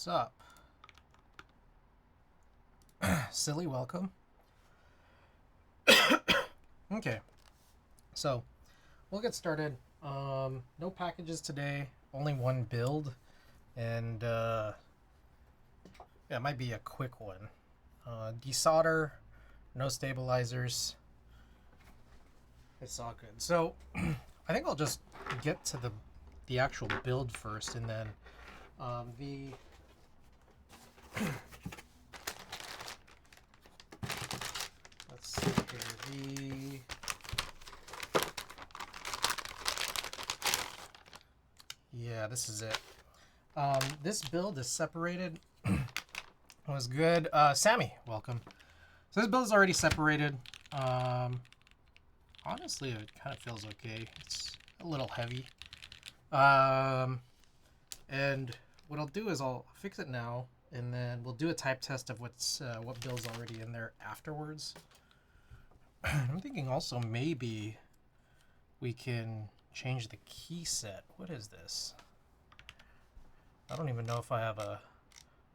What's up? Silly, welcome. Okay, so we'll get started. No packages today, only one build, and yeah, it might be a quick one. Desolder, no stabilizers. It's all good. So I think I'll just get to the actual build first, and then let's see here. Yeah, this is it. This build is separated. Was good. Sammy, welcome. So this build is already separated. Honestly, it kind of feels okay. It's a little heavy. And what I'll do is I'll fix it now, and then we'll do a type test of what build's already in there afterwards. I'm thinking also maybe we can change the key set. What is this? I don't even know if I have a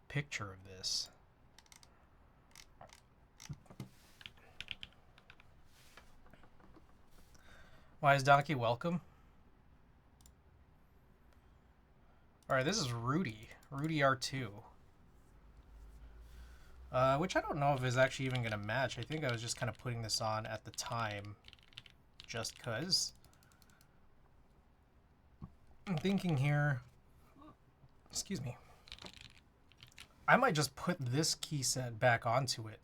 picture of this. Wise Donkey, welcome. Alright, this is Rudy R2. Which I don't know if is actually even going to match. I think I was just kind of putting this on at the time just because. I'm thinking here, excuse me, I might just put this key set back onto it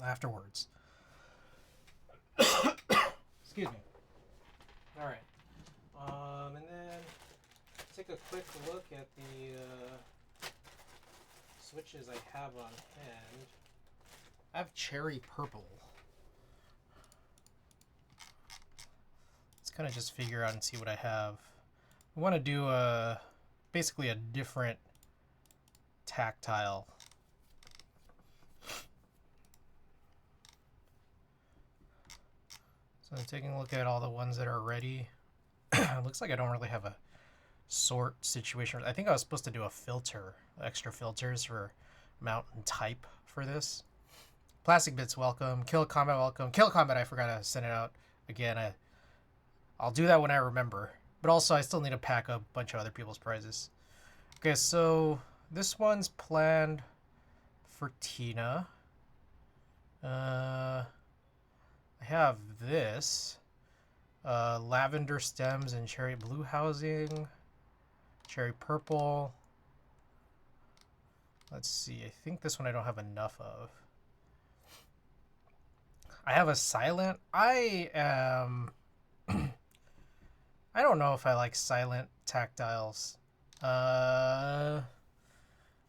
afterwards. Excuse me. All right. And then take a quick look at the switches I have on hand. I have cherry purple. Let's kind of just figure out and see what I have. I want to do basically a different tactile. So I'm taking a look at all the ones that are ready. It looks like I don't really have a sort situation. I think I was supposed to do a filter, extra filters for mount and type for this. Plastic Bits, welcome. Kill Combat, welcome. Kill Combat, I forgot to send it out again. I'll do that when I remember. But also, I still need to pack a bunch of other people's prizes. Okay, so this one's planned for Tina. I have this. Lavender stems and cherry blue housing. Cherry purple. Let's see. I think this one I don't have enough of. I have a silent. I don't know if I like silent tactiles. Let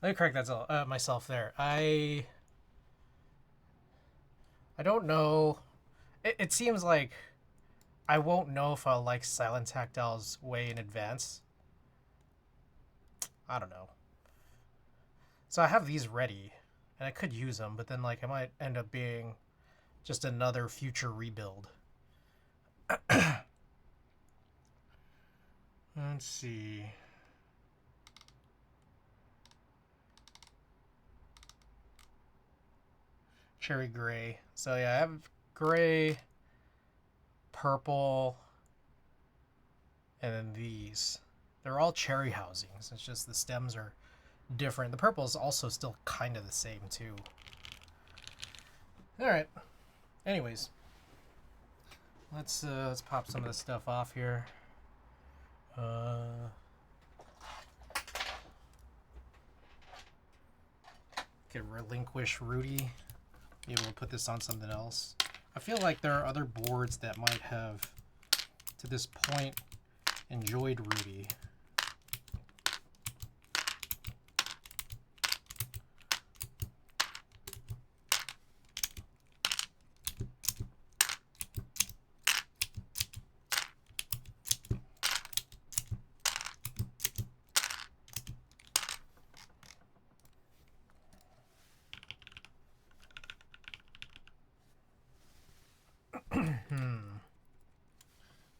me correct that myself there. I don't know. It seems like I won't know if I'll like silent tactiles way in advance. I don't know. So I have these ready, and I could use them, but then like I might end up being just another future rebuild. Let's see. Cherry gray. So yeah, I have gray, purple, and then these. They're all cherry housings. It's just the stems are different. The purple is also still kind of the same too. All right. Anyways, let's pop some of this stuff off here. Can relinquish Rudy. Be able to put this on something else. I feel like there are other boards that might have, to this point, enjoyed Rudy.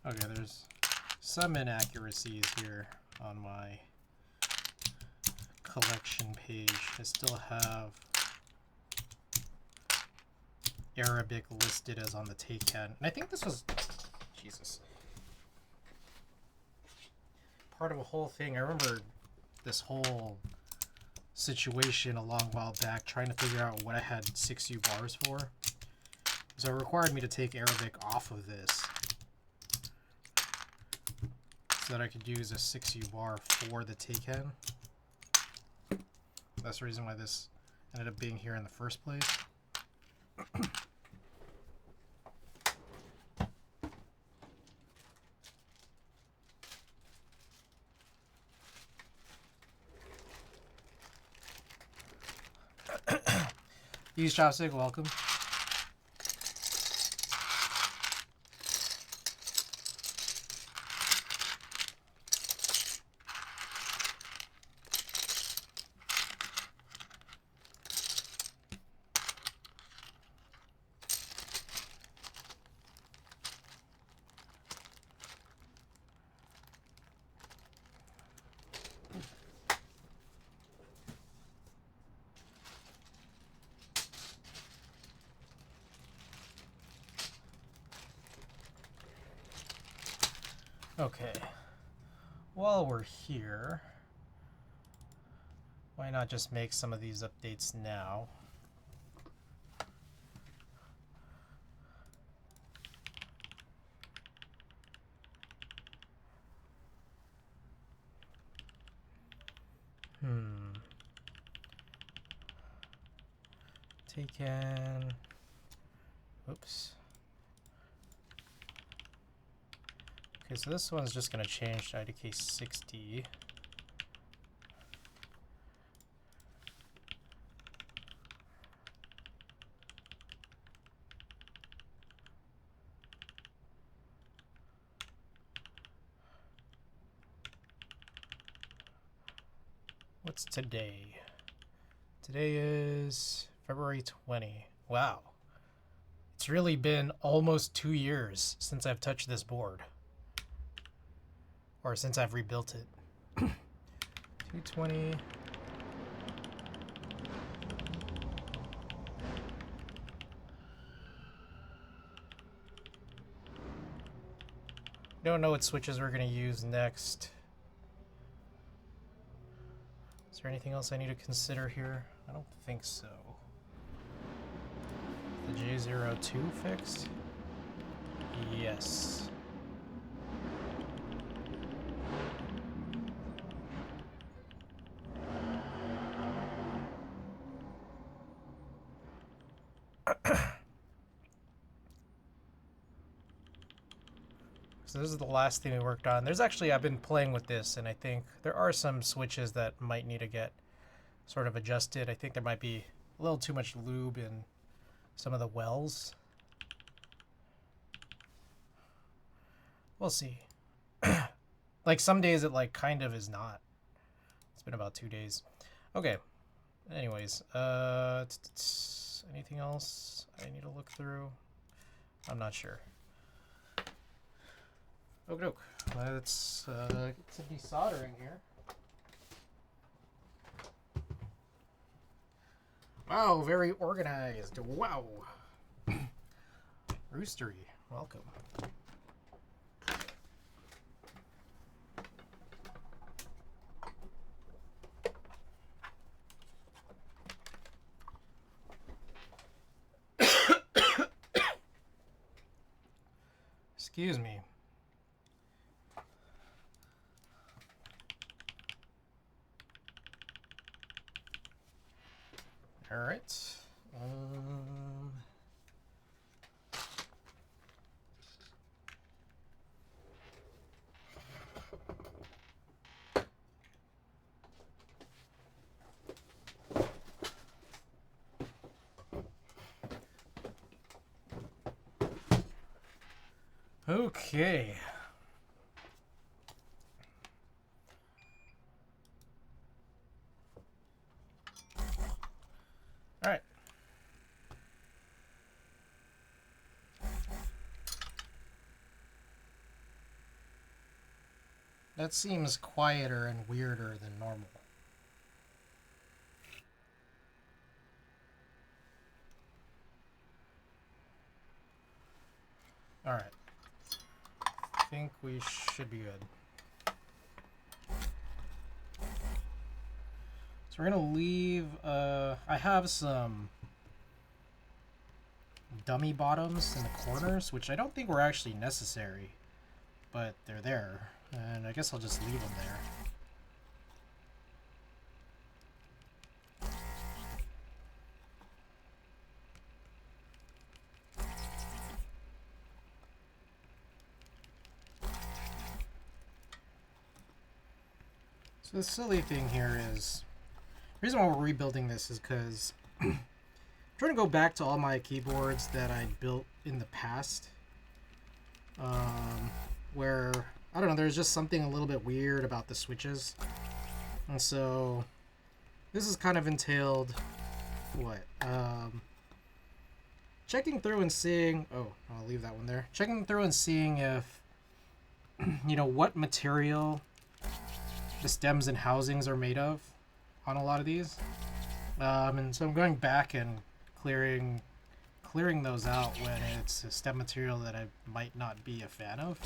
Okay, there's some inaccuracies here on my collection page, I still have Arabic listed as on the Taycan. And I think this was, Jesus, part of a whole thing. I remember this whole situation a long while back trying to figure out what I had 6U bars for. So it required me to take Arabic off of this so that I could use a 6U bar for the Taycan. That's the reason why this ended up being here in the first place. Use chopstick, welcome. Okay, while we're here, why not just make some of these updates now? Taken. Oops. Okay, so this one's just going to change to idk60. What's today? Today is February 20. Wow. It's really been almost 2 years since I've touched this board. Or since I've rebuilt it. 220. Don't know what switches we're going to use next. Is there anything else I need to consider here? I don't think so. The J02 fixed? Yes. So this is the last thing we worked on. There's actually, I've been playing with this, and I think there are some switches that might need to get sort of adjusted. I think there might be a little too much lube in some of the wells. We'll see. Like some days it like kind of is not. It's been about 2 days. Okay. Anyways, anything else I need to look through? I'm not sure. Okie doke. Let's get some desoldering here. Wow, very organized. Wow. Roostery, welcome. Excuse me. All right. Okay. All right. That seems quieter and weirder than normal. Alright. I think we should be good. So we're gonna leave, I have some dummy bottoms in the corners, which I don't think were actually necessary, but they're there, and I guess I'll just leave them there. So the silly thing here is, the reason why we're rebuilding this is because I'm trying to go back to all my keyboards that I built in the past, where, I don't know, there's just something a little bit weird about the switches. And so this has kind of entailed, what, checking through and seeing, oh, I'll leave that one there. Checking through and seeing if, you know, what material the stems and housings are made of on a lot of these. And so I'm going back and clearing those out when it's a stem material that I might not be a fan of,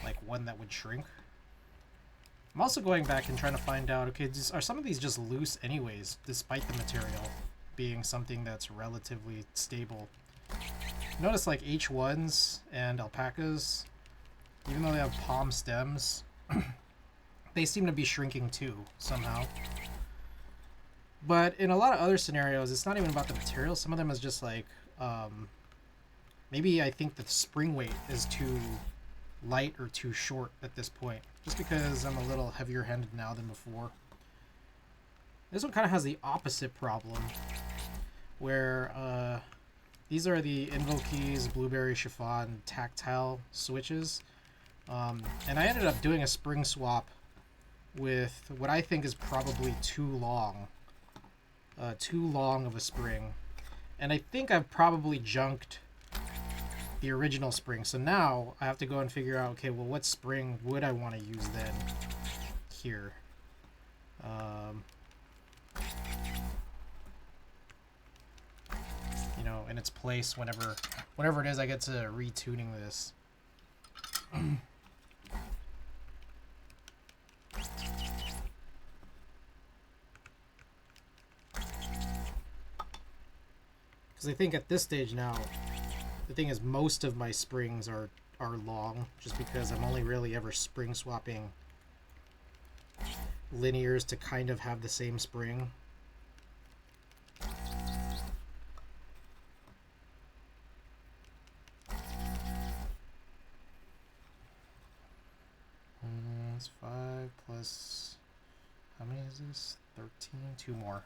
like one that would shrink. I'm also going back and trying to find out, okay, are some of these just loose anyways, despite the material being something that's relatively stable. Notice like H1s and alpacas, even though they have palm stems, they seem to be shrinking too, somehow. But in a lot of other scenarios, it's not even about the material. Some of them is just like, maybe I think the spring weight is too light or too short at this point, just because I'm a little heavier handed now than before. This one kind of has the opposite problem, where these are the Invokeys Blueberry Chiffon tactile switches, and I ended up doing a spring swap with what I think is probably too long of a spring, and I think I've probably junked the original spring. So now I have to go and figure out, okay, well, what spring would I want to use then here? You know, in its place whenever it is I get to retuning this. Because I think at this stage now, the thing is most of my springs are long, just because I'm only really ever spring swapping linears to kind of have the same spring. That's 5 plus, how many is this? 13, 2 more.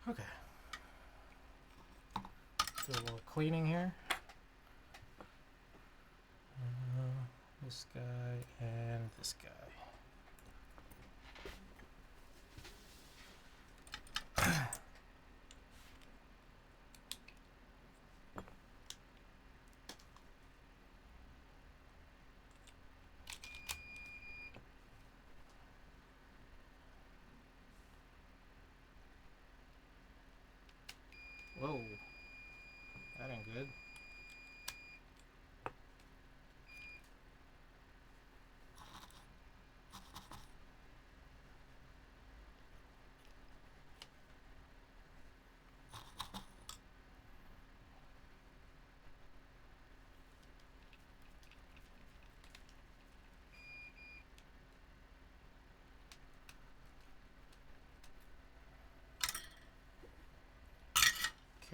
Okay. Do a little cleaning here. This guy and this guy. Whoa, that ain't good.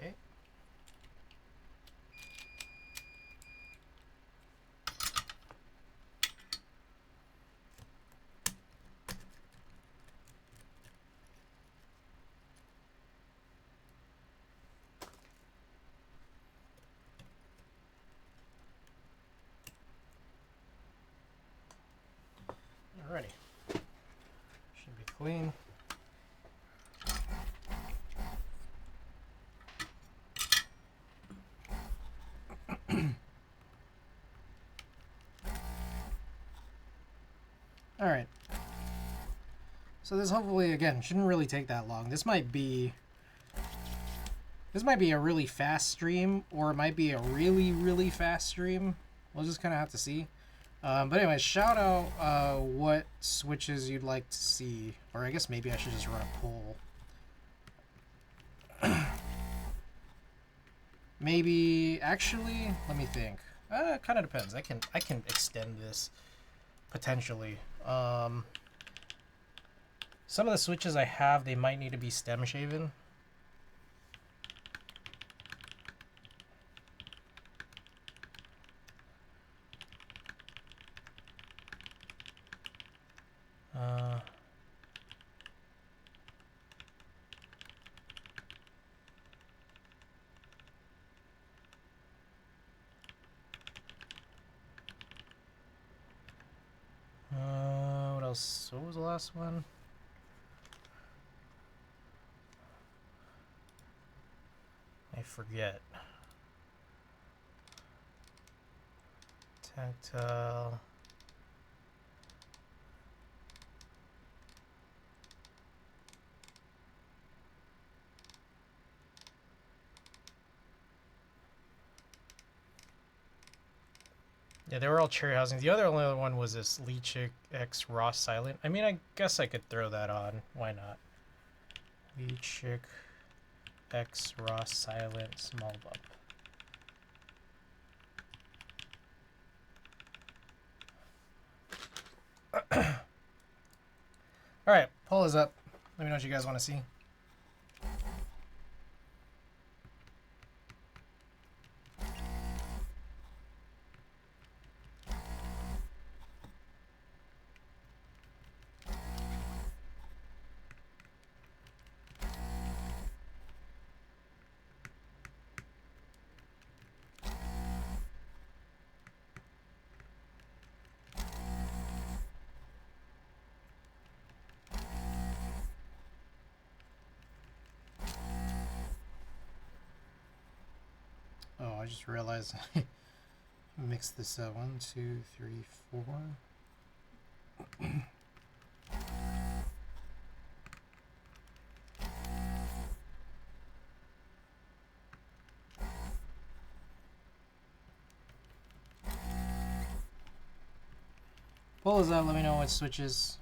Okay. Alrighty. Should be clean. All right. So this hopefully, again, shouldn't really take that long. This might be a really fast stream, or it might be a really, really fast stream. We'll just kind of have to see. But anyway, shout out what switches you'd like to see. Or I guess maybe I should just run a poll. Maybe, actually, let me think. It kind of depends. I can extend this potentially. Some of the switches I have, they might need to be stem shaven. What else? What was the last one? I forget. Tactile. Yeah, they were all cherry housing. The only other one was this Leechik X Raw Silent. I mean, I guess I could throw that on. Why not? Leechik X Raw Silent Small Bump. Alright, poll is up. Let me know what you guys want to see. Oh, I just realized I mixed this up. 1, 2, 3, 4. Poll is up. Let me know what switches.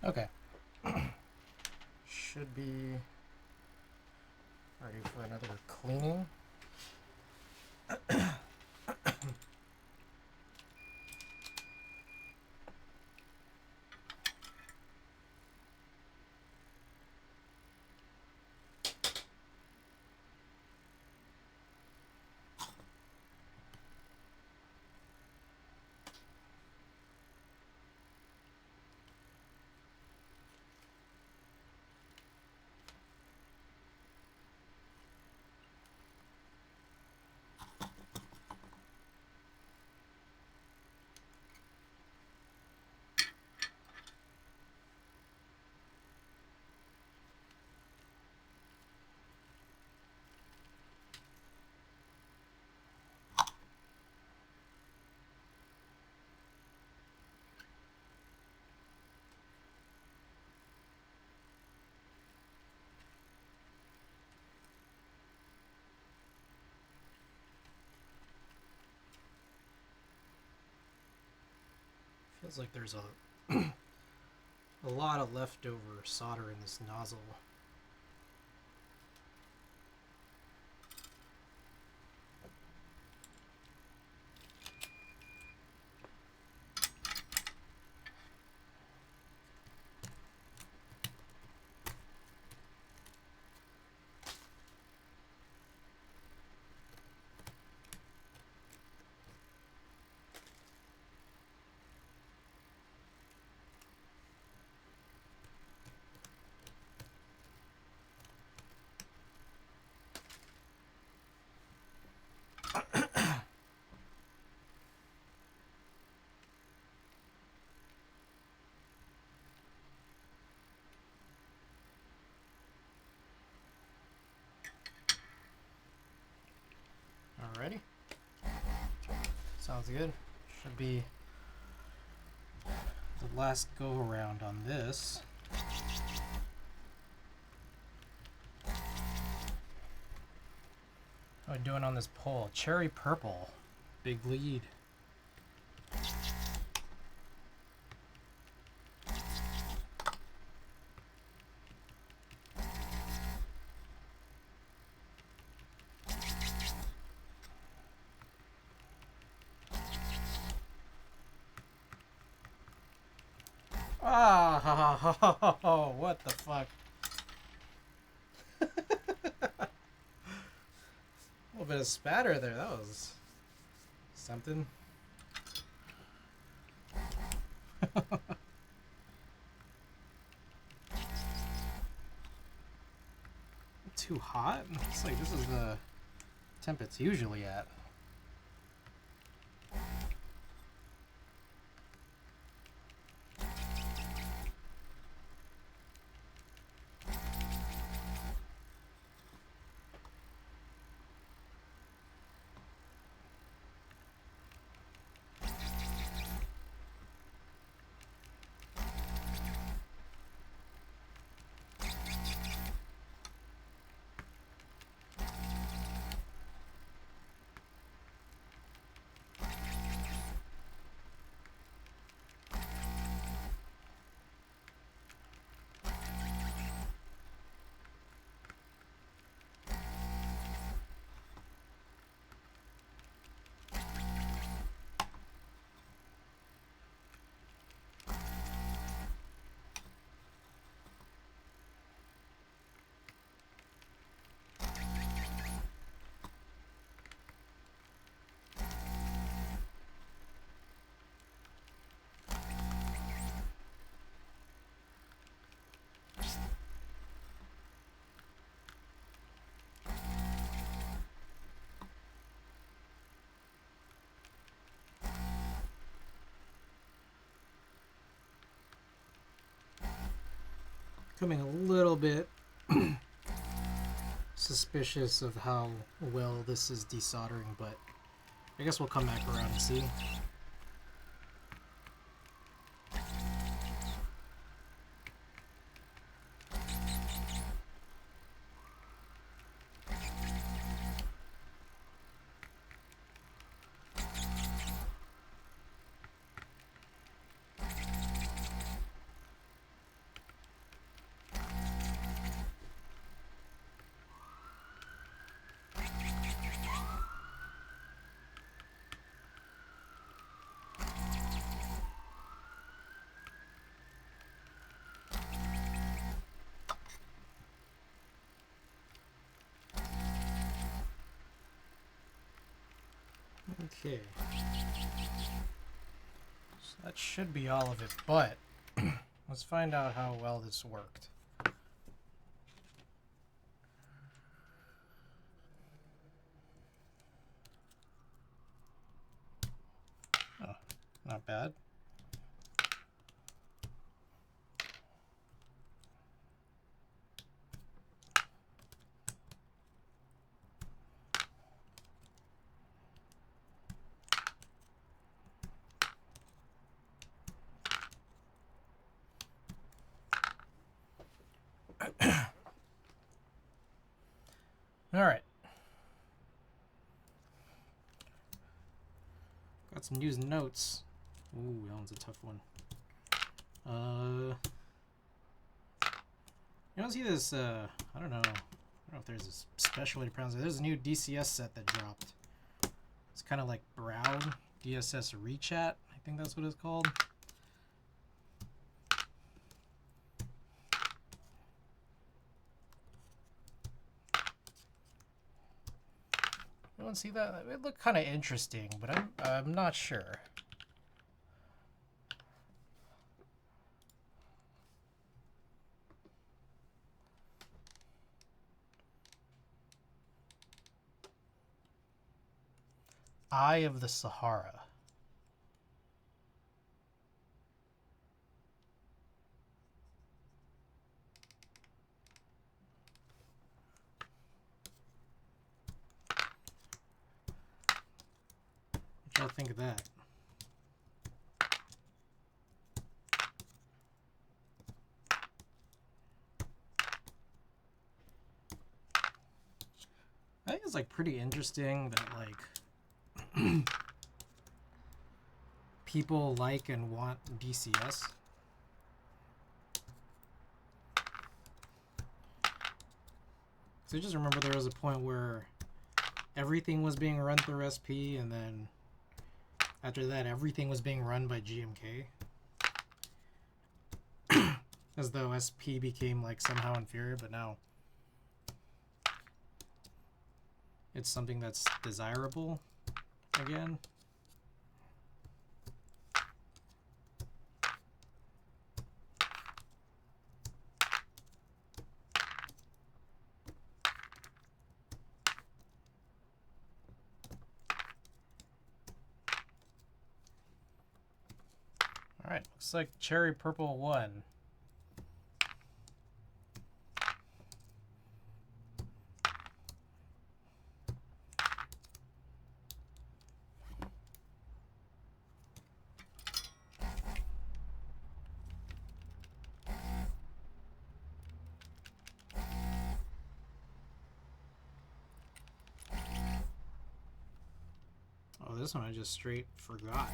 Okay. Should be ready for another cleaning. Feels like there's a lot of leftover solder in this nozzle. Alrighty. Sounds good. Should be the last go around on this. How are we doing on this pole? Cherry purple. Big lead. Ah, what the fuck? A little bit of spatter there. That was something. Too hot? It's like this is the temp it's usually at. Becoming a little bit suspicious of how well this is desoldering, but I guess we'll come back around and see. Okay, so that should be all of it, but let's find out how well this worked. Oh, not bad. All right. Got some news and notes. Ooh, that one's a tough one. You don't see this, I don't know if there's a special way to pronounce it. There's a new DCS set that dropped. It's kind of like Brown DSS Rechat. I think that's what it's called. You don't see that? It looked kind of interesting, but I'm not sure. Eye of the Sahara. What y'all think of that? I think it's like pretty interesting that like people like and want DCS. So I just remember there was a point where everything was being run through SP, and then after that everything was being run by GMK. As though SP became like somehow inferior, but now it's something that's desirable again. All right, looks like Cherry Purple won. Oh, this one I just straight forgot.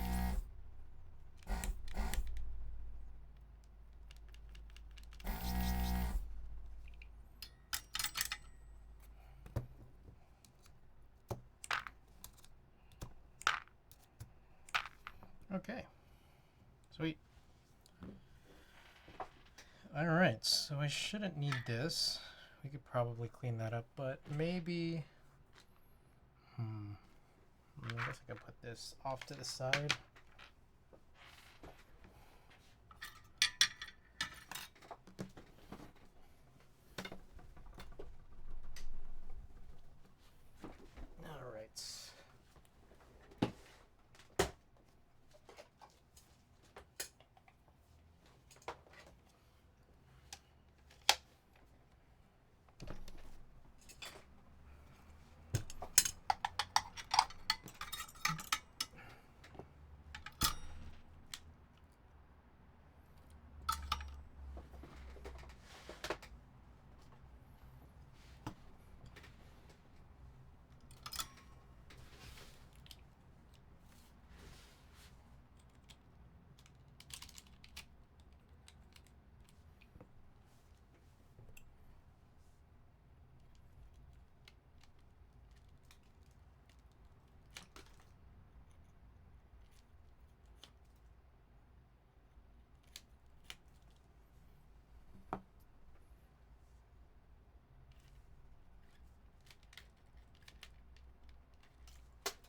Okay, sweet. All right, so I shouldn't need this. We could probably clean that up, but maybe, I guess I could put this off to the side. All right.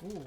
Ooh.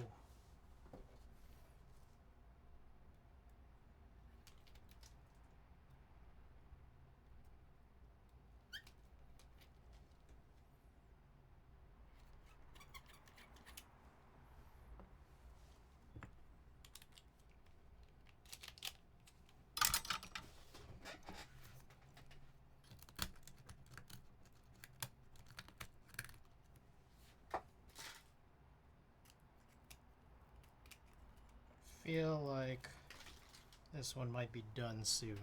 Feel like this one might be done soon.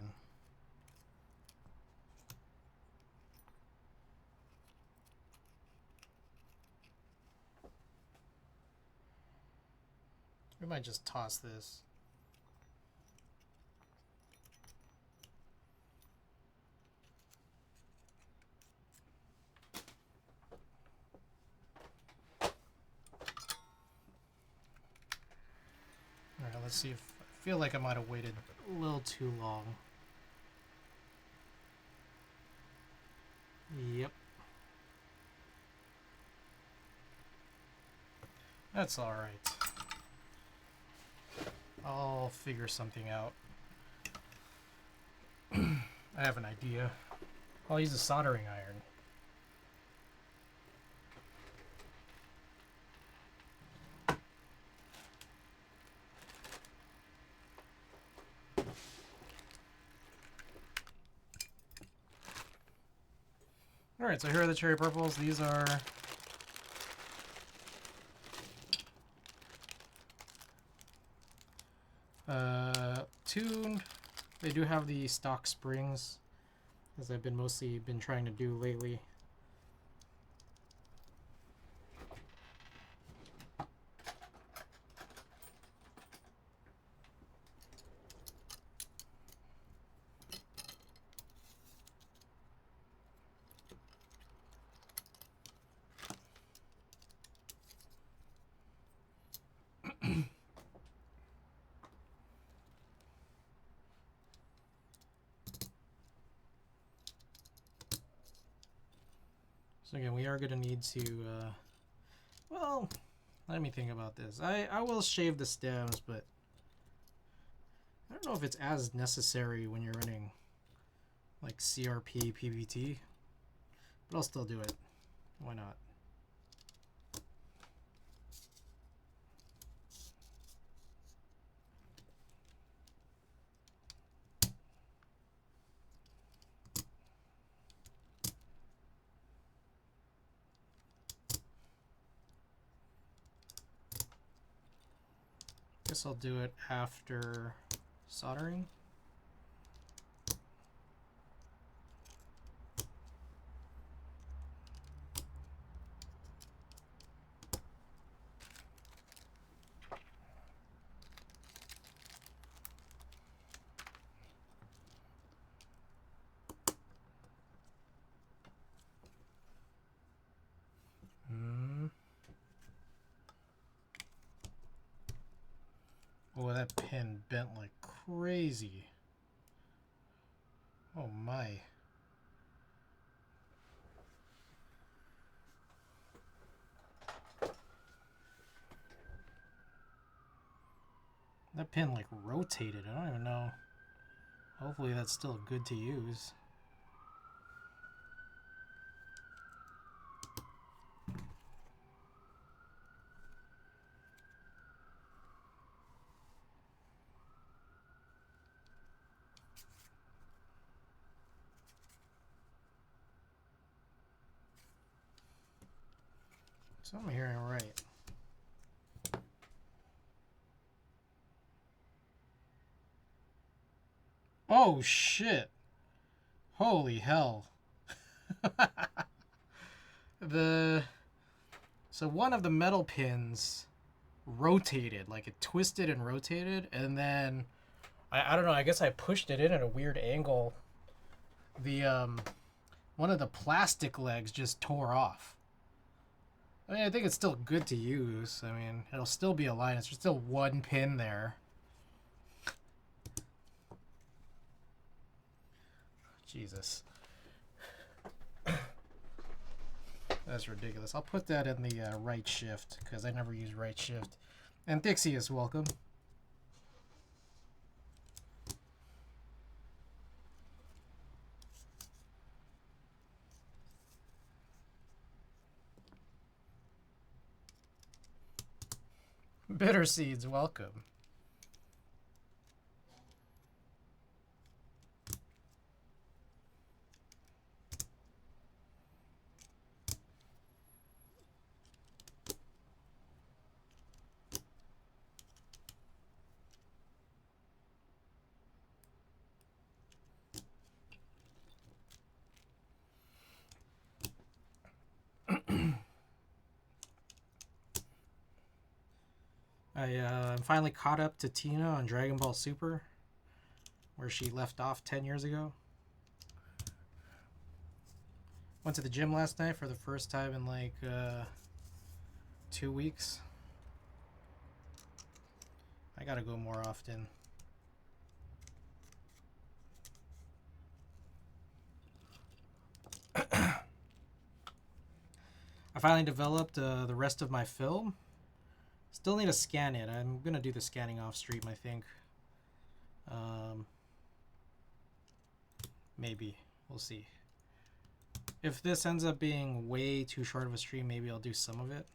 We might just toss this. Let's see if I feel like I might have waited a little too long. Yep. That's alright. I'll figure something out. I have an idea. I'll use a soldering iron. Alright, so here are the cherry purples. These are tuned. They do have the stock springs, as I've been mostly trying to do lately. So again, we are going to need to, well, let me think about this. I will shave the stems, but I don't know if it's as necessary when you're running like CRP PVT, but I'll still do it. Why not? Guess I'll do it after soldering. Oh, that pin bent like crazy. Oh my. That pin like rotated. I don't even know. Hopefully that's still good to use. So I'm hearing right. Oh shit. Holy hell. So one of the metal pins rotated, like it twisted and rotated, and then I don't know, I guess I pushed it in at a weird angle. The one of the plastic legs just tore off. I mean, I think it's still good to use. I mean, it'll still be aligned. It's still one pin there. Jesus. That's ridiculous. I'll put that in the right shift, because I never use right shift. And Dixie is welcome. Bitter Seeds, welcome. I'm finally caught up to Tina on Dragon Ball Super, where she left off 10 years ago. Went to the gym last night for the first time in like 2 weeks. I gotta go more often. I finally developed the rest of my film. Still need to scan it. I'm gonna do the scanning off stream, I think. Maybe. We'll see. If this ends up being way too short of a stream, maybe I'll do some of it.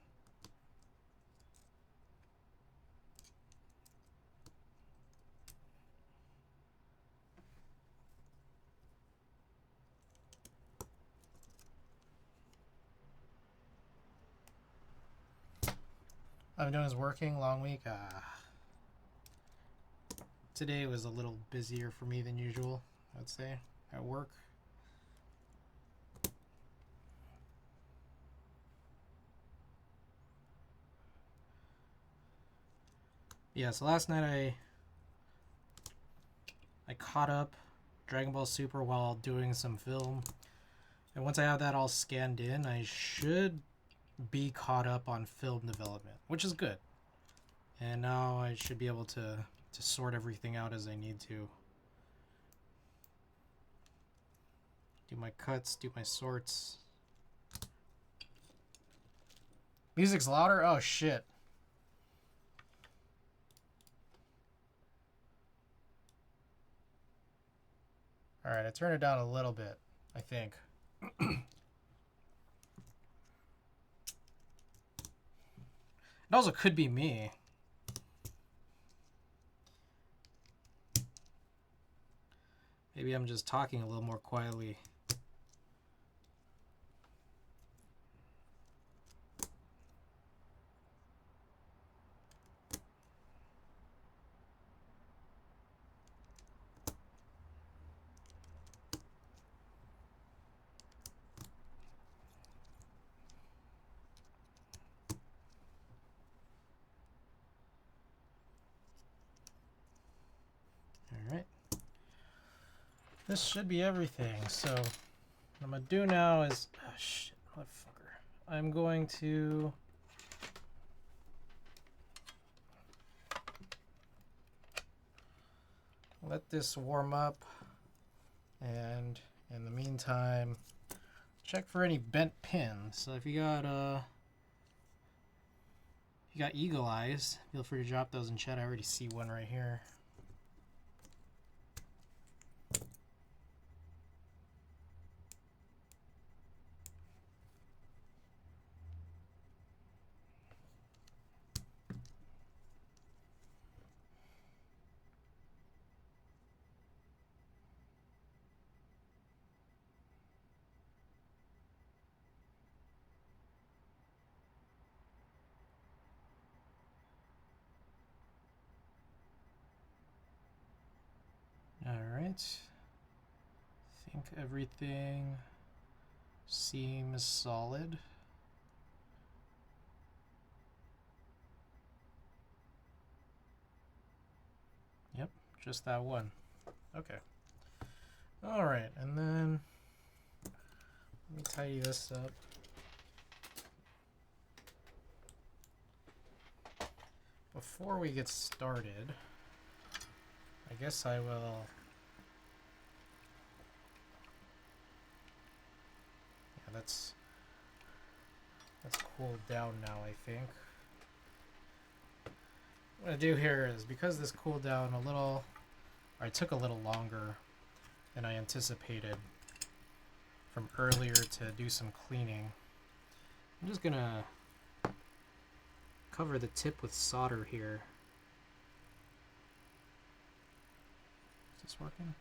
I'm doing is working, long week. Today was a little busier for me than usual, I'd say, at work. Yeah, so last night I caught up Dragon Ball Super while doing some film. And once I have that all scanned in, I should be caught up on film development, which is good. And now I should be able to sort everything out as I need to. Do my cuts, do my sorts. Music's louder? Oh shit. Alright, I turned it down a little bit, I think. It also could be me. Maybe I'm just talking a little more quietly. Alright. This should be everything. So what I'm gonna do now is, oh shit, motherfucker. I'm going to let this warm up, and in the meantime, check for any bent pins. So if you got eagle eyes, feel free to drop those in chat. I already see one right here. Alright. I think everything seems solid. Yep, just that one. Okay. Alright, and then let me tidy this up. Before we get started, I guess I will... Yeah, that's cooled down now, I think. What I'm going to do here is, because this cooled down a little, or it took a little longer than I anticipated from earlier to do some cleaning, I'm just going to cover the tip with solder here. Is this working?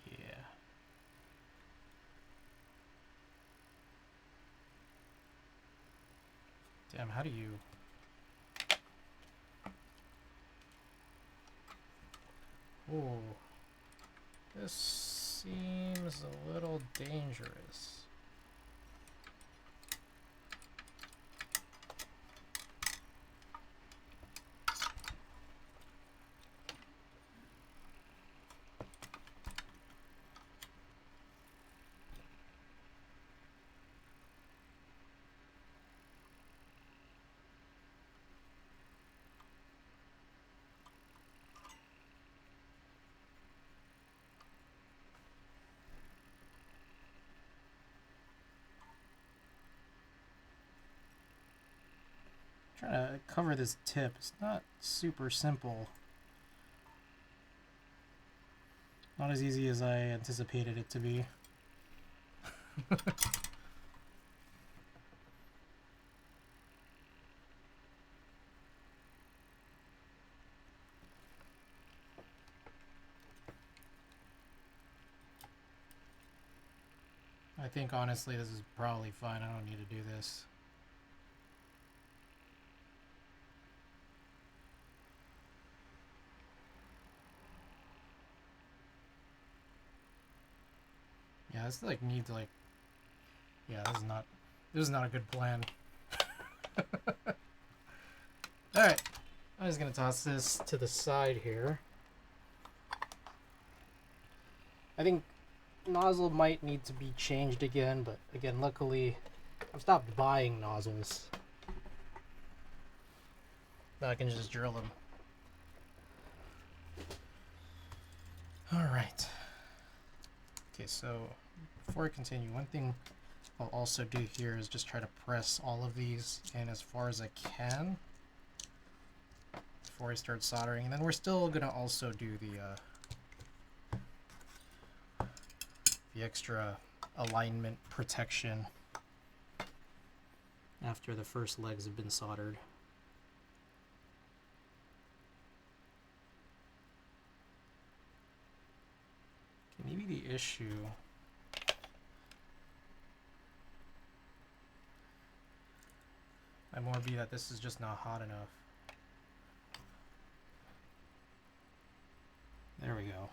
Yeah. Damn, how do you... Oh, this seems a little dangerous. Trying to cover this tip. It's not super simple. Not as easy as I anticipated it to be. I think honestly this is probably fine. I don't need to do this. Yeah, this like needs like, yeah, this is not a good plan. Alright, I'm just gonna toss this to the side here. I think nozzle might need to be changed again, but again, luckily I've stopped buying nozzles. Now I can just drill them. Alright. Okay, so before I continue, one thing I'll also do here is just try to press all of these in as far as I can before I start soldering. And then we're still gonna also do the extra alignment protection after the first legs have been soldered. Okay, maybe the issue might more be that this is just not hot enough. There we go.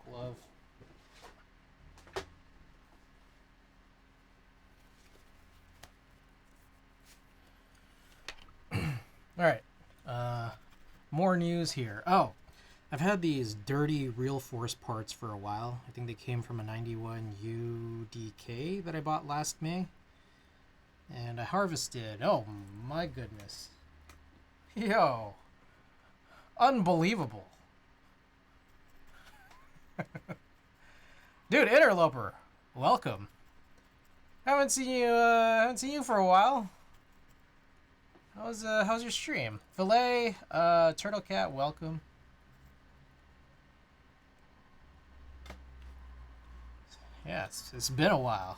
Glove. Alright, more news here. Oh, I've had these dirty Real Force parts for a while. I think they came from a 91 UDK that I bought last May. And I harvested, oh my goodness. Yo, unbelievable. Dude, Interloper, welcome. Haven't seen you for a while. How's your stream? Filet, Turtle Cat, welcome. Yeah, it's been a while.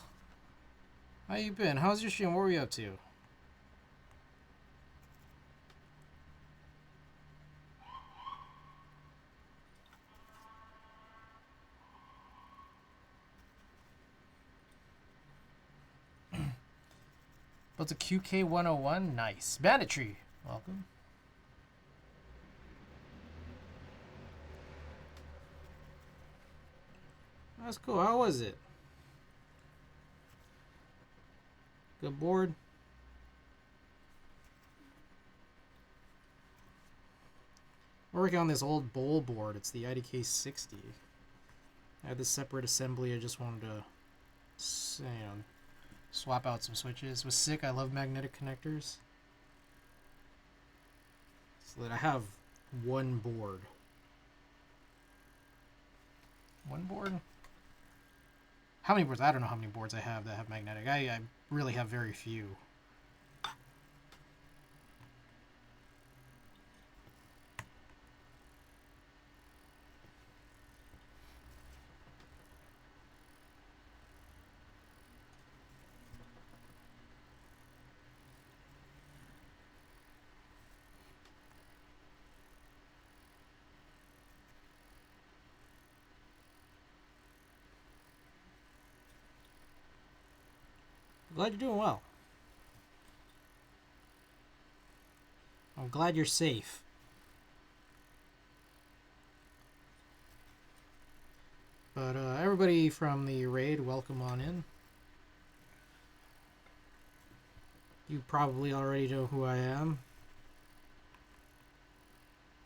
How you been? How's your stream? What were you up to? Built a QK101. Nice. Banditry, welcome. That's cool. How was it? Good board? We're working on this old bowl board. It's the idk60. I had this separate assembly. I just wanted to, swap out some switches. It was sick. I love magnetic connectors. So that I have one board. One board? How many boards? I don't know how many boards I have that have magnetic. I really have very few. Glad you're doing well. I'm glad you're safe. But everybody from the raid, welcome on in. You probably already know who I am.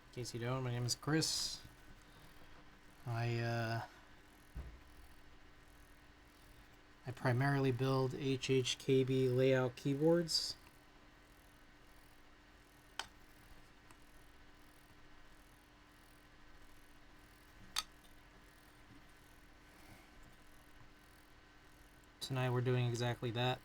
In case you don't, my name is Chris. I primarily build HHKB layout keyboards. Tonight we're doing exactly that.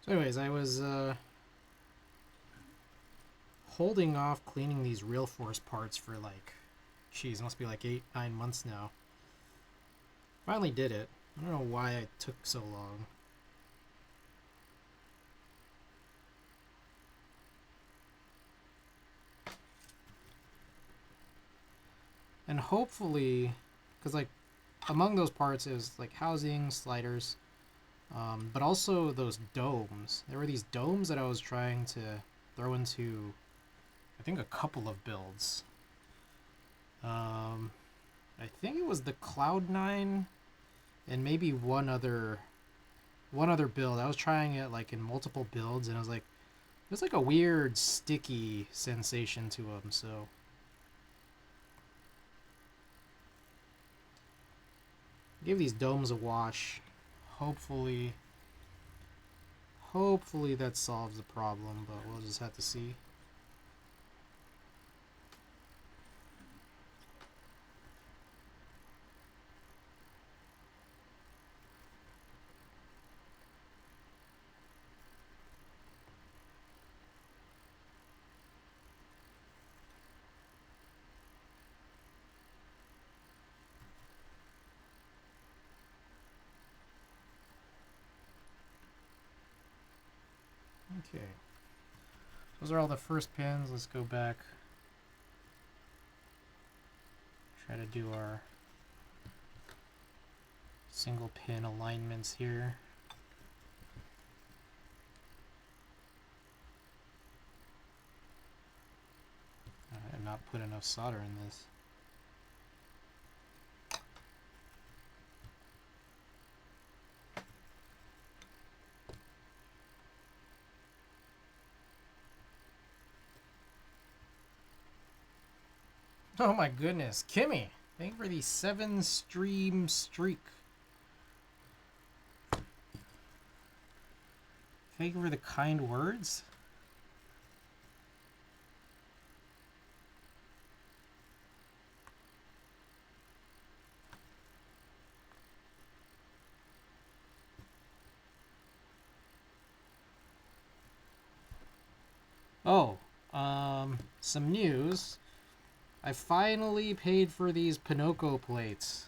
So anyways, I was holding off cleaning these real force parts for like, geez, must be like 8-9 months now. Finally did it. I don't know why it took so long. And hopefully, because like among those parts is like housing, sliders, but also those domes. There were these domes that I was trying to throw into, I think, a couple of builds. I think it was the Cloud9 and maybe one other build. I was trying it like in multiple builds, and I was like, there's like a weird sticky sensation to them. So give these domes a wash. Hopefully that solves the problem, but we'll just have to see. Okay. Those are all the first pins. Let's go back. Try to do our single pin alignments here. I have not put enough solder in this. Oh my goodness, Kimmy! Thank you for the 7-stream streak. Thank you for the kind words. Oh, some news. I finally paid for these Pinocchio plates.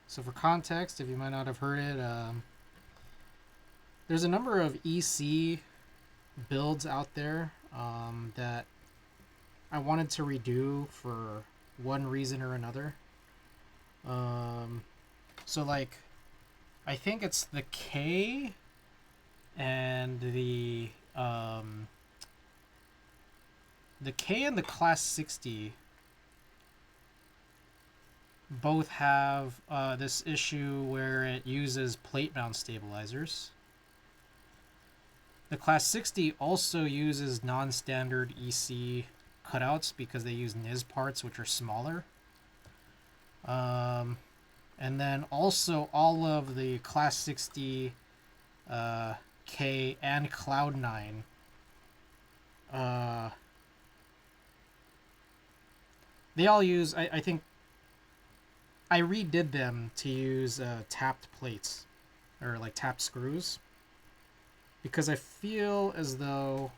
So for context, if you might not have heard it, there's a number of EC builds out there that I wanted to redo for one reason or another. So like, I think it's the K and the K and the Class 60 both have this issue where it uses plate mount stabilizers. The Class 60 also uses non-standard EC cutouts because they use NIS parts, which are smaller. And then also all of the Class 60 K and Cloud9 they all use, I think I redid them to use tapped plates or like tapped screws because I feel as though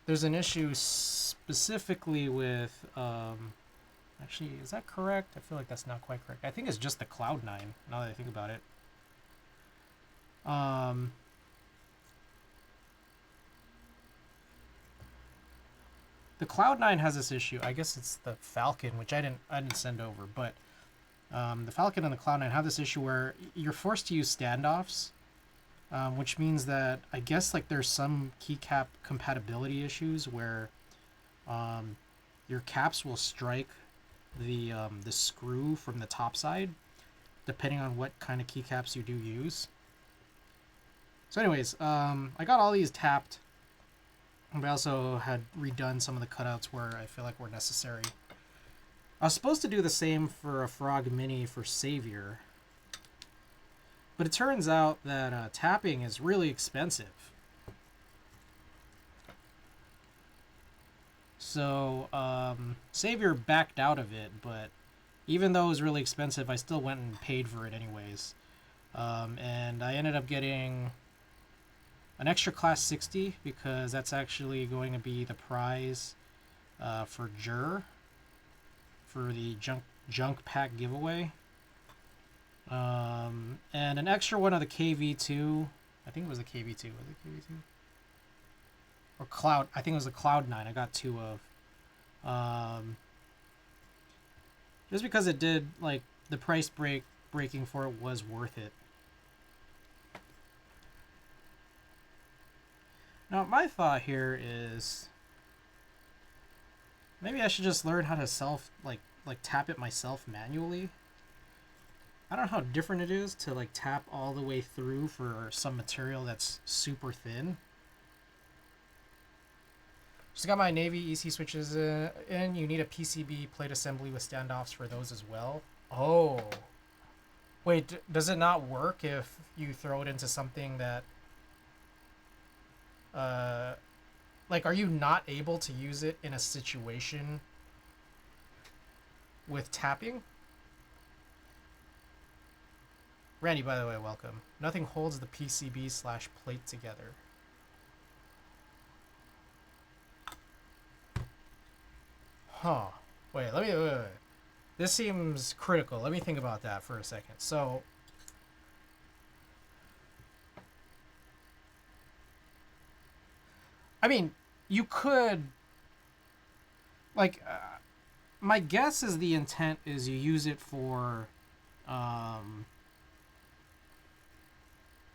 there's an issue specifically with actually, is that correct? I feel like that's not quite correct. I think it's just the Cloud9 now that I think about it. The Cloud9 has this issue. I guess it's the Falcon, which I didn't send over, but The Falcon and the Cloud9 have this issue where you're forced to use standoffs, which means that I guess like there's some keycap compatibility issues where your caps will strike the screw from the top side, depending on what kind of keycaps you do use. So anyways, I got all these tapped, but I also had redone some of the cutouts where I feel like were necessary. I was supposed to do the same for a Frog Mini for Savior, but it turns out that tapping is really expensive. So Savior backed out of it, but even though it was really expensive, I still went and paid for it anyways. And I ended up getting an extra class 60 because that's actually going to be the prize for Jur for the junk pack giveaway. And an extra one of the KV2. I think it was the KV2. Was it KV2? Or Cloud. I think it was the Cloud9. I got 2 of. Just because it did, like, the price breaking for it was worth it. Now, my thought here is maybe I should just learn how to tap it myself manually. I don't know how different it is to like tap all the way through for some material that's super thin. Just got my Navy EC switches in. You need a PCB plate assembly with standoffs for those as well. Oh. Wait, does it not work if you throw it into something that... like, are you not able to use it in a situation with tapping? Randy, by the way, welcome. Nothing holds the PCB/plate together. Huh. Wait. This seems critical. Let me think about that for a second. So... I mean, you could... Like, my guess is the intent is you use it for...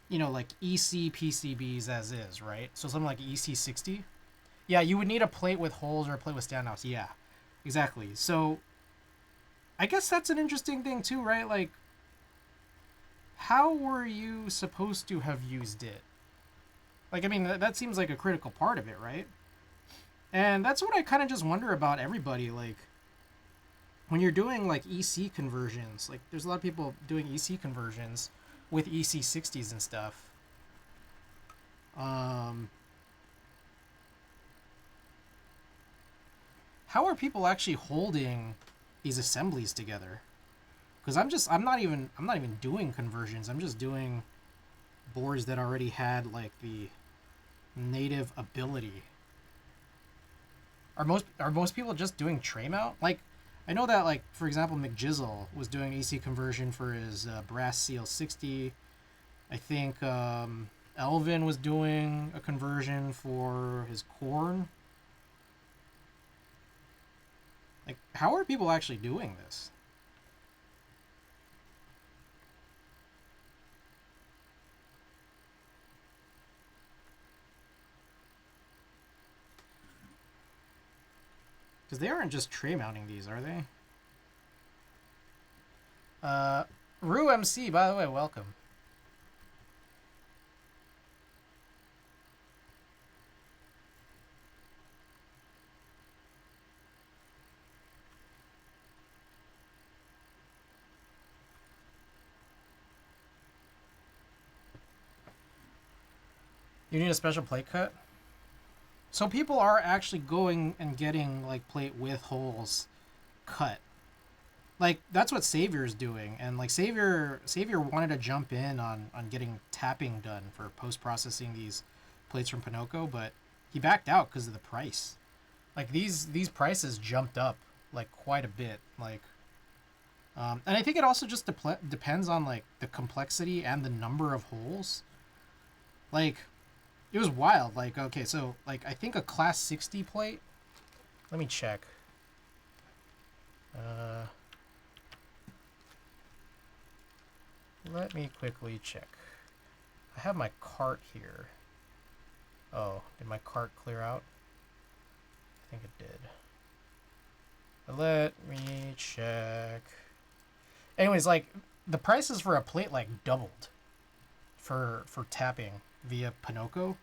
you know, like EC PCBs as is, right? So something like EC60. Yeah, you would need a plate with holes or a plate with standoffs. Yeah, exactly. So I guess that's an interesting thing too, right? Like, how were you supposed to have used it? Like, I mean, that seems like a critical part of it, right? And that's what I kind of just wonder about everybody. Like, when you're doing like EC conversions, like there's a lot of people doing EC conversions with EC60s and stuff. How are people actually holding these assemblies together? Because I'm not even doing conversions. I'm just doing boards that already had like the native ability. Are most people just doing tray mount? Like, I know that, like, for example, McJizzle was doing EC conversion for his brass CL60. I think Elvin was doing a conversion for his corn. Like, how are people actually doing this? Because they aren't just tray mounting these, are they? Rue MC, by the way, welcome. You need a special plate cut? So people are actually going and getting like plate with holes cut. Like, that's what Savior's doing, and like Savior wanted to jump in on getting tapping done for post-processing these plates from Pinocchio, but he backed out because of the price. Like, these prices jumped up like quite a bit. Like, and I think it also just depends on like the complexity and the number of holes. Like, it was wild. Like, okay, so like I think a class 60 plate. Let me check. let me quickly check. I have my cart here. Oh, did my cart clear out? I think it did. Let me check. Anyways, like, the prices for a plate, like, doubled for tapping via Pinocchio.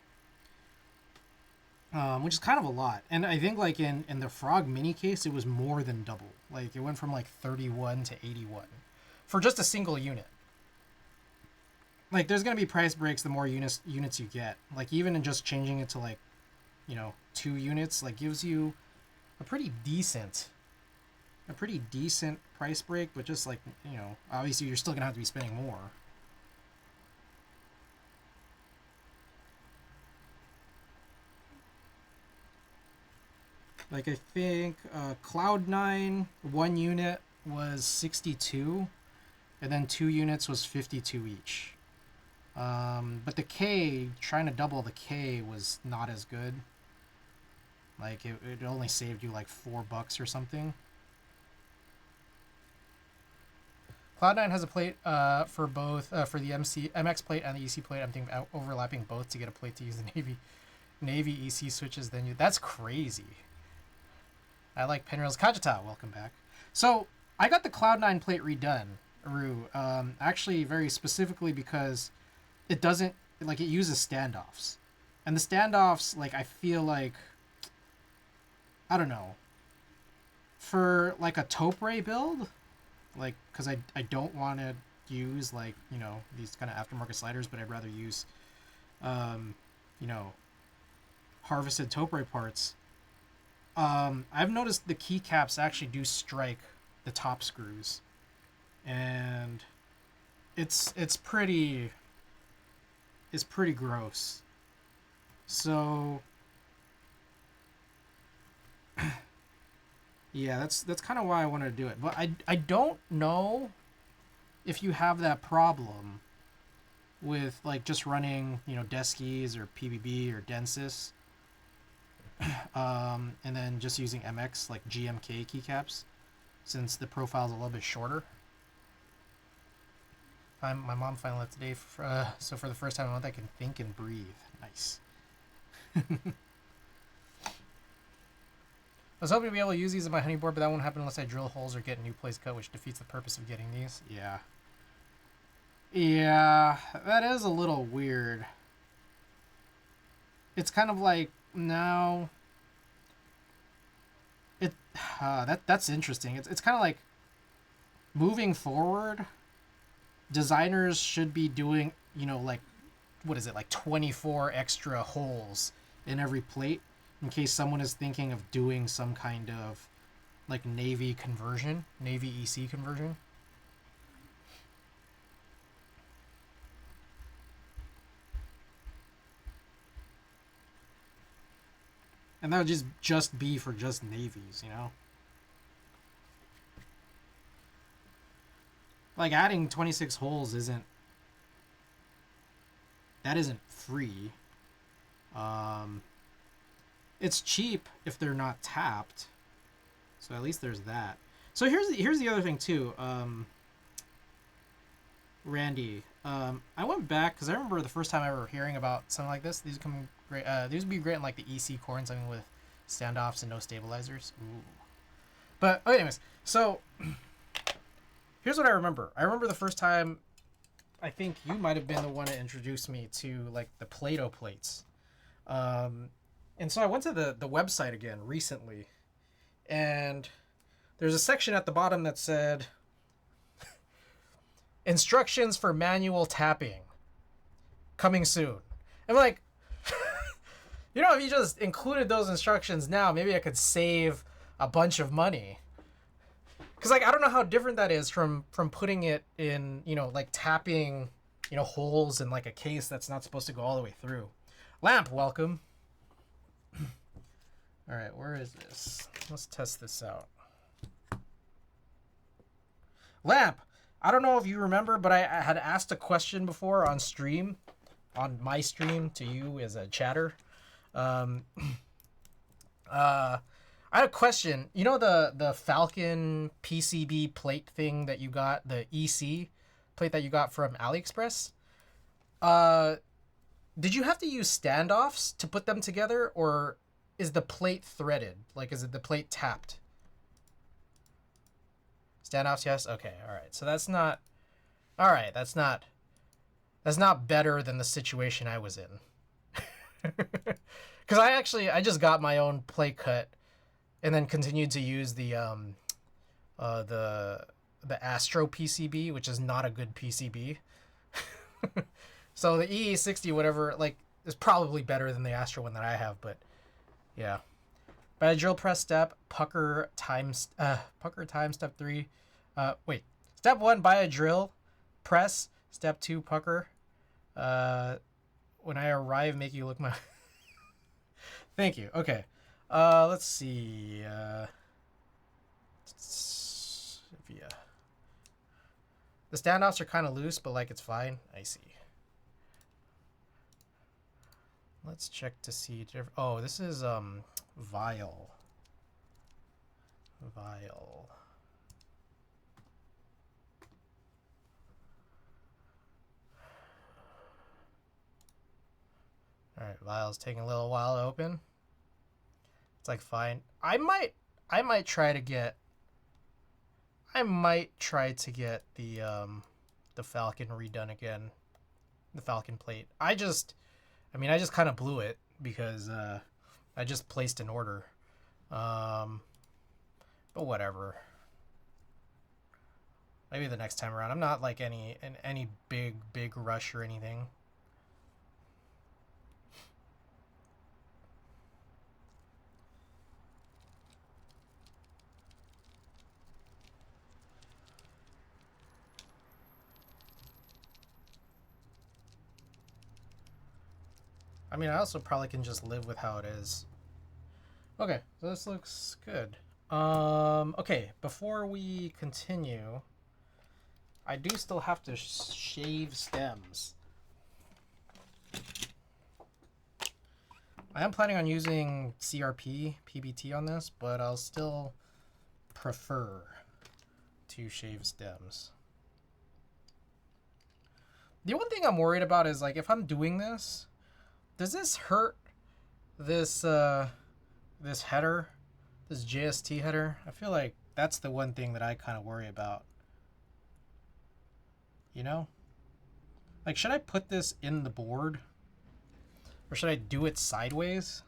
Which is kind of a lot. And I think, like, in the Frog mini case, it was more than double. Like, it went from, like, 31 to 81 for just a single unit. Like, there's going to be price breaks the more units you get. Like, even in just changing it to, like, 2 units, like, gives you a pretty decent price break, but just, like, obviously you're still going to have to be spending more. Like, I think Cloud9, 1 unit was 62, and then 2 units was 52 each. But the K, trying to double the K was not as good. Like, it only saved you like $4 or something. Cloud9 has a plate for both, for the MX plate and the EC plate. I'm thinking overlapping both to get a plate to use the Navy EC switches. Then that's crazy. I like Pinrails. Kajita, welcome back. So I got the Cloud9 plate redone, Aru. Actually, very specifically because it doesn't, like, it uses standoffs, and the standoffs, like, I feel like, I don't know, for like a taupe build, like, because I don't want to use, like, these kind of aftermarket sliders, but I'd rather use harvested taupe parts. I've noticed the keycaps actually do strike the top screws, and it's pretty gross. So yeah, that's kind of why I wanted to do it. But I don't know if you have that problem with, like, just running, Deskies or PBB or Densys, and then just using MX, like GMK keycaps, since the profile is a little bit shorter. My mom finally left today, so for the first time in a month I can think and breathe. Nice. I was hoping to be able to use these in my honeyboard, but that won't happen unless I drill holes or get new plates cut, which defeats the purpose of getting these. Yeah. Yeah, that is a little weird. It's kind of like, no. That's interesting. It's kind of like, moving forward, designers should be doing, like, what is it, like 24 extra holes in every plate in case someone is thinking of doing some kind of, like, Navy conversion, Navy EC conversion. And that would just be for just navies, Like, adding 26 holes isn't free. It's cheap if they're not tapped. So at least there's that. So here's the other thing too. Randy, I went back because I remember the first time I ever hearing about something like this. These come great. These would be great in, like, the EC core and something with standoffs and no stabilizers. Ooh. But anyways, so here's what I remember. I remember the first time. I think you might have been the one that introduced me to, like, the Play-Doh plates. And so I went to the website again recently, and there's a section at the bottom that said instructions for manual tapping coming soon. I'm like, if you just included those instructions now, maybe I could save a bunch of money. Because, like, I don't know how different that is from putting it in, like, tapping, holes in, like, a case that's not supposed to go all the way through. Lamp, welcome. All right, where is this? Let's test this out. Lamp, I don't know if you remember, but I had asked a question before on stream, on my stream to you as a chatter. I had a question. The Falcon PCB plate thing that you got, the EC plate that you got from AliExpress, did you have to use standoffs to put them together, or is the plate threaded? Like, is it the plate tapped? Standoffs, yes? Okay, alright. So that's not... Alright, that's not better than the situation I was in. Because I just got my own plate cut and then continued to use the Astro PCB, which is not a good PCB. So the idk60 whatever, like, is probably better than the Astro one that I have, but yeah. By a drill press step, pucker time step 3. Wait. Step 1, buy a drill press. Step 2, pucker. When I arrive, make you look my... Thank you. Okay. Let's see. Yeah. The standoffs are kind of loose, but like it's fine. I see. Let's check to see. Oh, this is vial. Vial. All right, vial's taking a little while to open. It's like fine. I might try to get the Falcon redone again. The Falcon plate. I just kind of blew it because I just placed an order. But whatever. Maybe the next time around. I'm not like in any big rush or anything. I mean, I also probably can just live with how it is. Okay, so this looks good. Okay, before we continue, I do still have to shave stems. I am planning on using CRP, PBT on this, but I'll still prefer to shave stems. The one thing I'm worried about is, like, if I'm doing this, does this hurt this this header, this JST header? I feel like that's the one thing that I kind of worry about. You know? Like, should I put this in the board? Or should I do it sideways?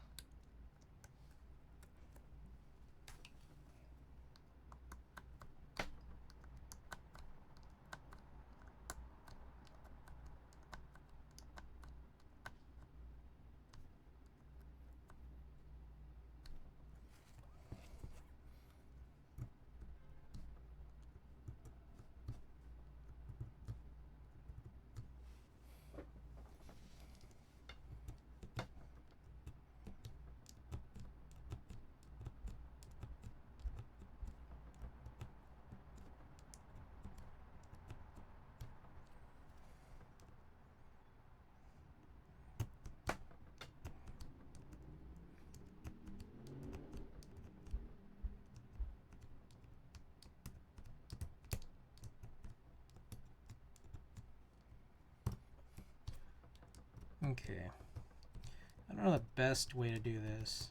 Okay. I don't know the best way to do this.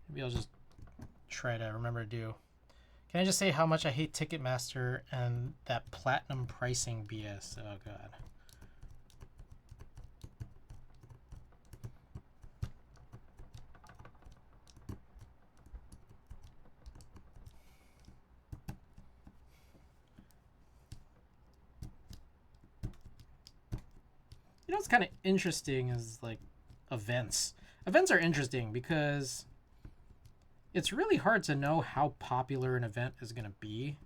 Maybe I'll just try to remember to do. Can I just say how much I hate Ticketmaster and that platinum pricing BS? Oh god. You know what's kind of interesting is, like, events. Events are interesting because it's really hard to know how popular an event is going to be.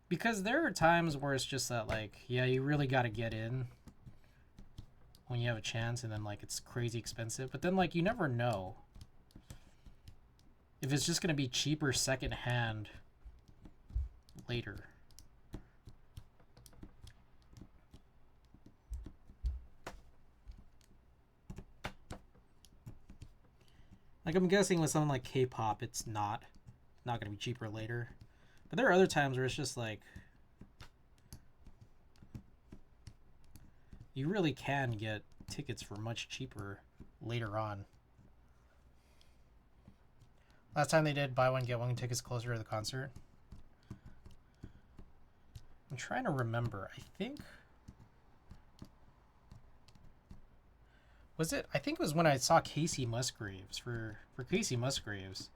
Because there are times where it's just that, like, yeah, you really got to get in when you have a chance, and then, like, it's crazy expensive. But then, like, you never know if it's just going to be cheaper secondhand later. Like, I'm guessing with something like K-pop, it's not going to be cheaper later. But there are other times where it's just like, you really can get tickets for much cheaper later on. Last time they did buy one, get one tickets closer to the concert. I'm trying to remember. I think... Was it? I think it was when I saw Casey Musgraves. For Casey Musgraves,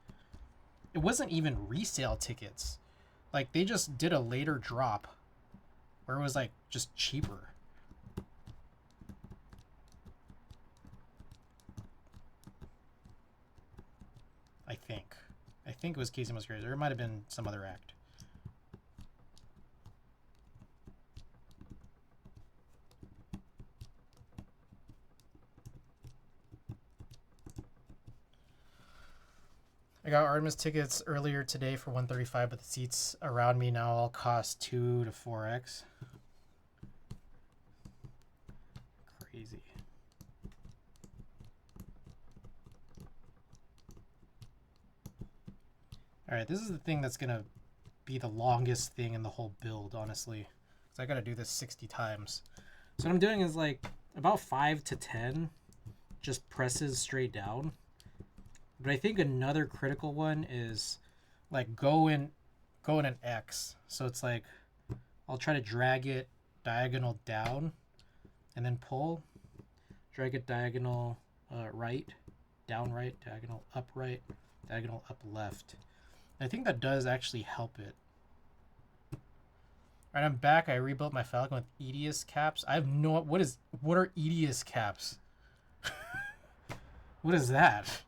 it wasn't even resale tickets. Like, they just did a later drop where it was, like, just cheaper. I think it was Casey Musgraves, or it might have been some other act. I got Artemis tickets earlier today for $135, but the seats around me now all cost 2 to 4x. Crazy. Alright, this is the thing that's going to be the longest thing in the whole build, honestly. So I got to do this 60 times. So what I'm doing is like about 5 to 10 just presses straight down. But I think another critical one is like go in an X. So it's like I'll try to drag it diagonal down and then pull. Drag it diagonal right, down right, diagonal up right, diagonal up left. I think that does actually help it. Alright, I'm back. I rebuilt my Falcon with EDIUS caps. I have no... What are EDIUS caps? What is that?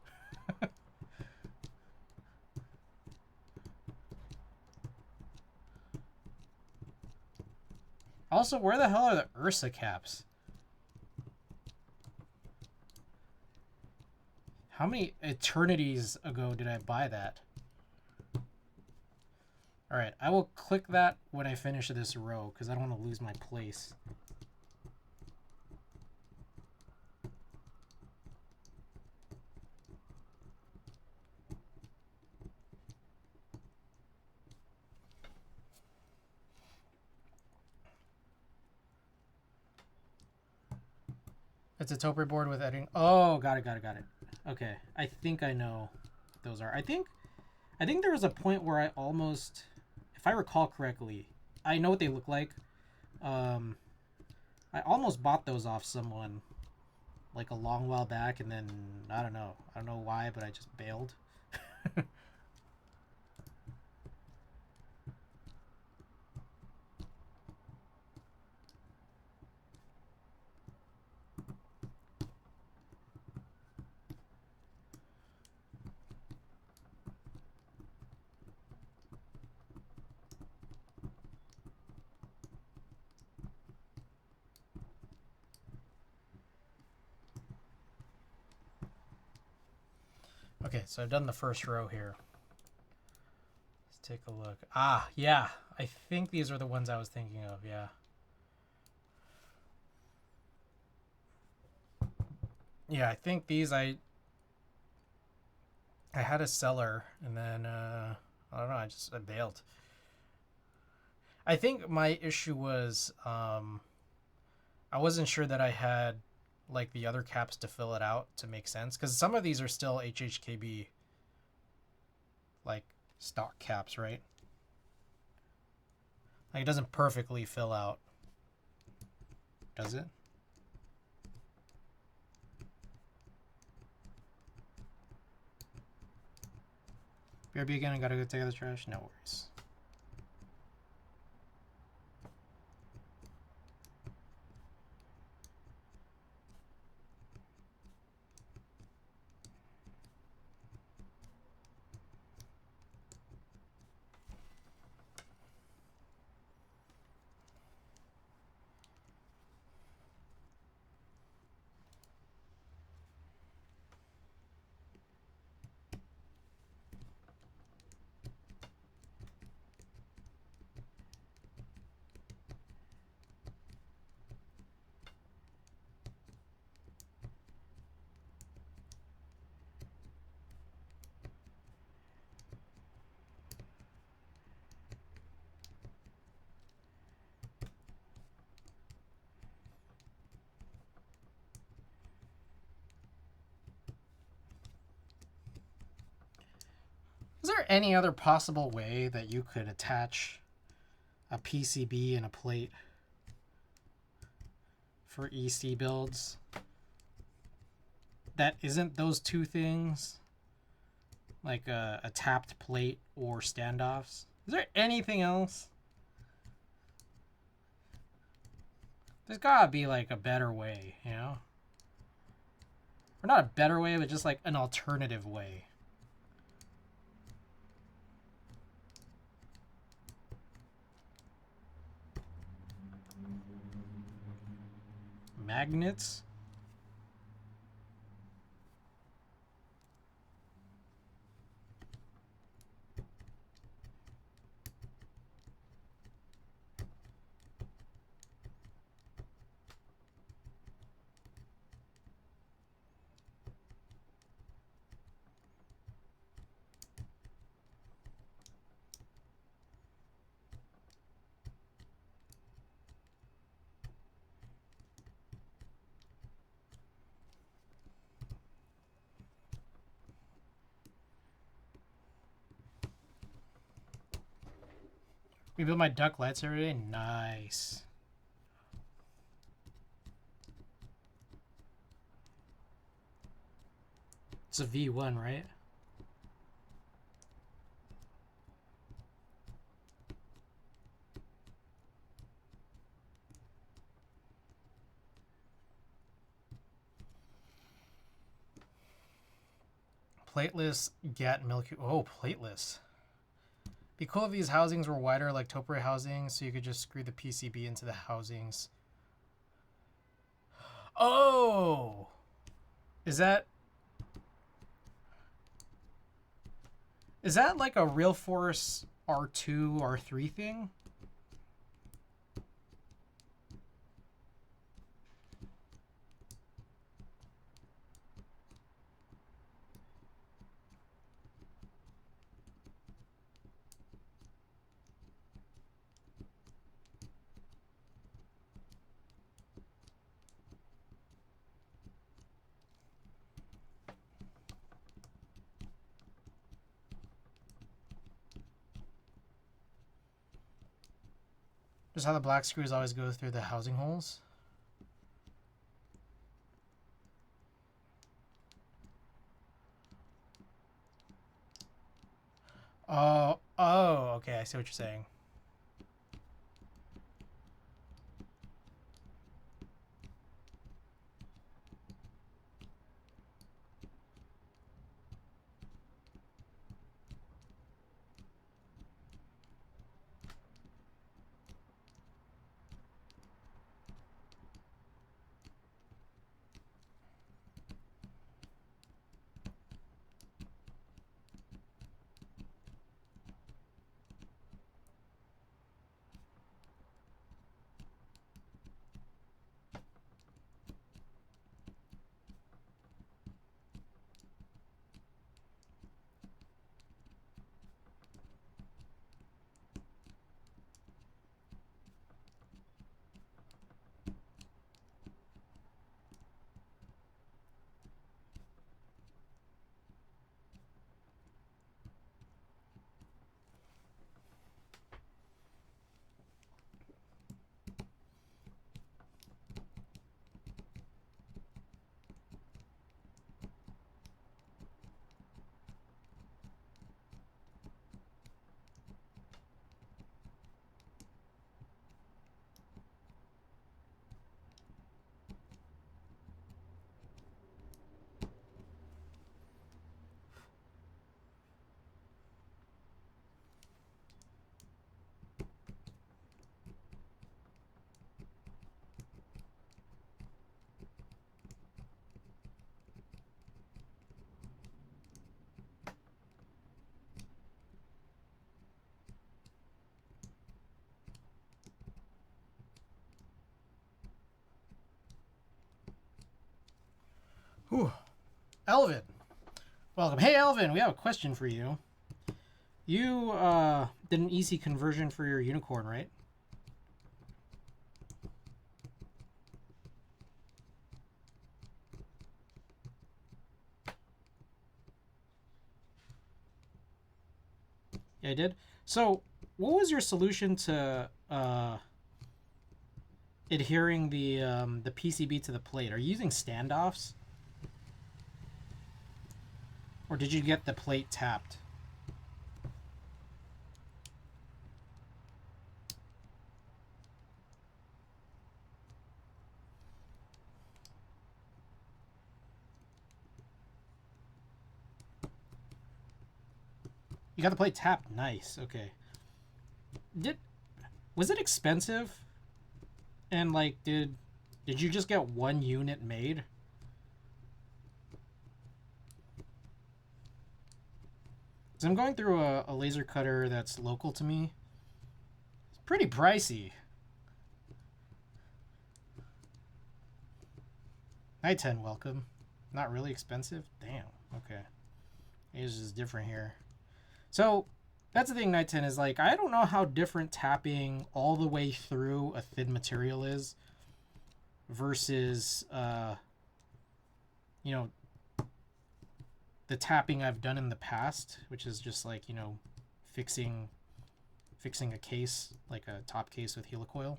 Also, where the hell are the Ursa caps? How many eternities ago did I buy that? Alright, I will click that when I finish this row, because I don't want to lose my place. It's a Toper board with editing. Oh, got it. Okay, I think I know what those are. I think there was a point where I almost, if I recall correctly, I know what they look like. I almost bought those off someone like a long while back, and then I don't know why, but I just bailed. Okay, so I've done the first row here. Let's take a look. Ah, yeah. I think these are the ones I was thinking of, yeah. Yeah, I think these I had a seller, and then I don't know, I bailed. I think my issue was I wasn't sure that I had like the other caps to fill it out to make sense, because some of these are still HHKB like stock caps, right? Like, it doesn't perfectly fill out, does it? BRB again, I gotta go take out the trash. No worries. any other possible way that you could attach a PCB and a plate for EC builds that isn't those two things? Like a tapped plate or standoffs? Is there anything else? There's gotta be like a better way, you know? Or not a better way, but just like an alternative way. Magnets? We built my duck lights every day. Nice. It's a V1, right? Plateless get milky. Oh, plateless. Be cool if these housings were wider like topiary housings, so you could just screw the PCB into the housings. Oh! Is that like a real force R2, R3 thing? Just how the black screws always go through the housing holes. Oh, okay, I see what you're saying. Whew. Elvin. Welcome. Hey, Elvin, we have a question for you. You did an easy conversion for your unicorn, right? Yeah, I did. So, what was your solution to adhering the PCB to the plate? Are you using standoffs, or did you get the plate tapped? You got the plate tapped. Nice. Okay. Was it expensive? And like, did you just get one unit made? Because I'm going through a laser cutter that's local to me. It's pretty pricey. Night 10, welcome. Not really expensive? Damn. Okay. It's just different here. So, that's the thing, Night 10, is like, I don't know how different tapping all the way through a thin material is versus, you know, the tapping I've done in the past, which is just like, you know, fixing a case, like a top case with helicoil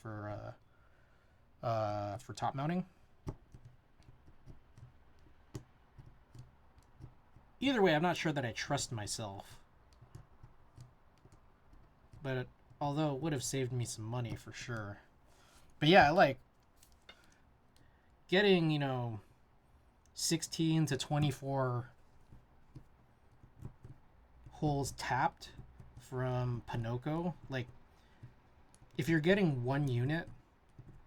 for top mounting. Either way, I'm not sure that I trust myself. But although it would have saved me some money for sure. But yeah, like getting, you know, 16 to 24 holes tapped from Pinoco, like if you're getting one unit,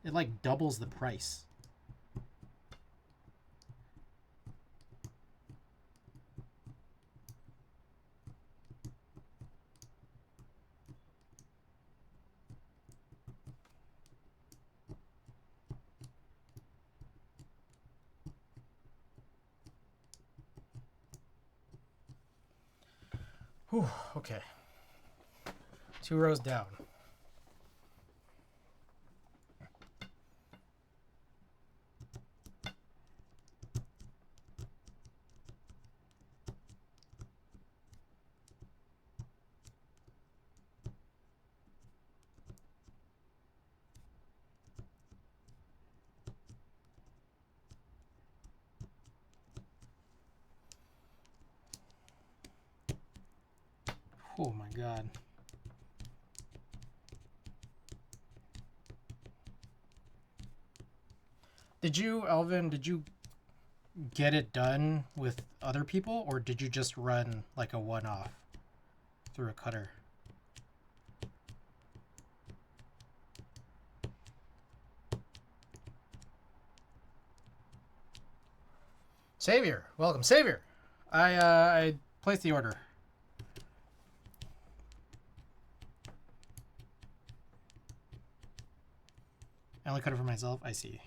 it like doubles the price. Whew, okay. 2 rows down. Oh my god. Did you, Alvin, get it done with other people, or did you just run like a one-off through a cutter? Savior, welcome, Savior. I placed the order. I only cut it for myself. I see.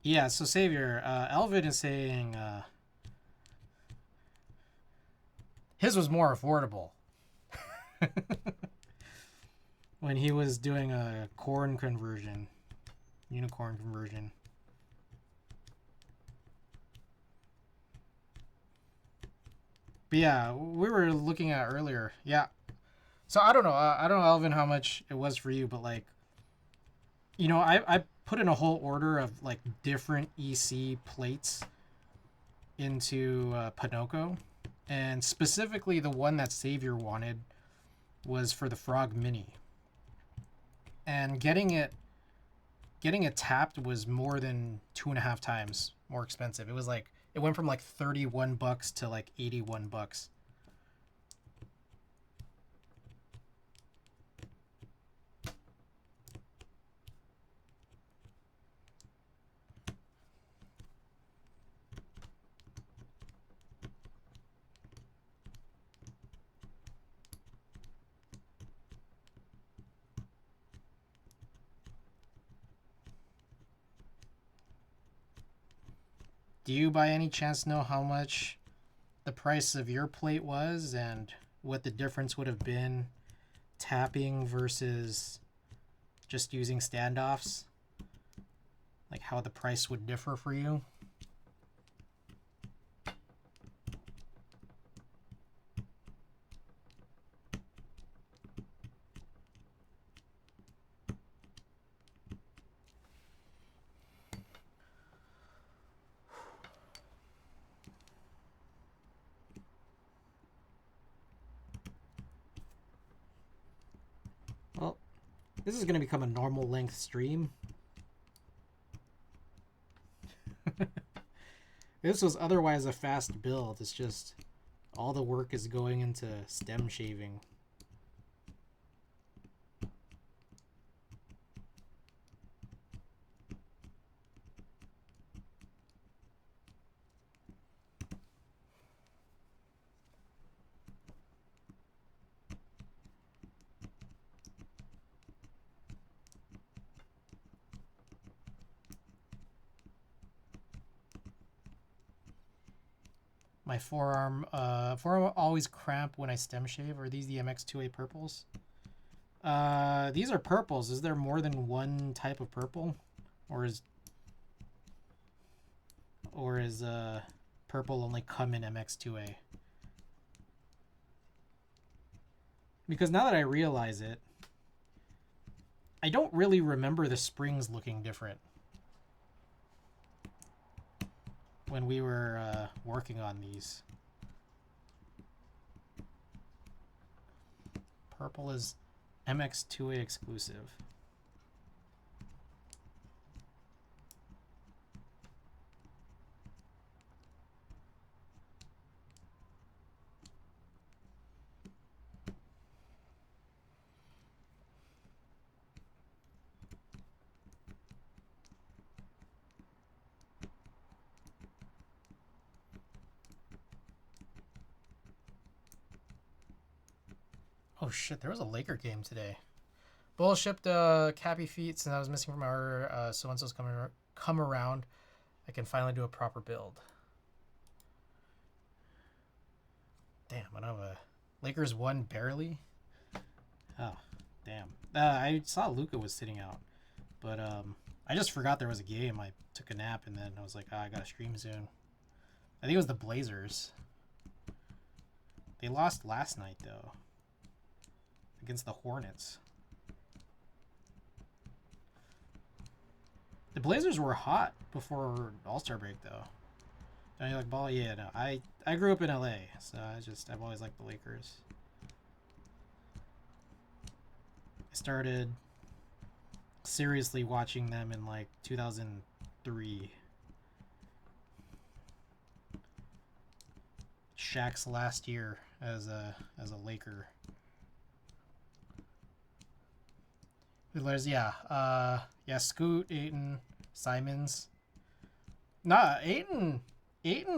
Yeah, so Savior, Elvin is saying his was more affordable when he was doing a corn conversion, unicorn conversion. But yeah, we were looking at earlier. Yeah. So I don't know. I don't know, Elvin, how much it was for you, but like, you know, I put in a whole order of like different EC plates into Pinoco, and specifically the one that Savior wanted was for the Frog Mini. And getting it tapped was more than 2.5 times more expensive. It was like it went from like $31 to like $81. Do you by any chance know how much the price of your plate was and what the difference would have been tapping versus just using standoffs? Like how the price would differ for you? This is going to become a normal length stream. This was otherwise a fast build. It's just all the work is going into stem shaving. My forearm always cramp when I stem shave. Are these the MX2A purples? These are purples. Is there more than one type of purple? Or is purple only come in MX2A? Because now that I realize it, I don't really remember the springs looking different when we were working on these. Purple is MX2A exclusive. Oh shit, there was a Laker game today. Bull shipped Cappy feats and I was missing from our so-and-so's come around. I can finally do a proper build. Damn, I don't have a... Lakers won barely? Oh, damn. I saw Luka was sitting out. But I just forgot there was a game. I took a nap and then I was like, I gotta stream soon. I think it was the Blazers. They lost last night, though. Against the Hornets. The Blazers were hot before All-Star break, though. Don't you like ball? Yeah, no. I grew up in LA, so I've always liked the Lakers. I started seriously watching them in like 2003. Shaq's last year as a Laker. Yeah, Scoot, Ayton, Simons. Nah, Ayton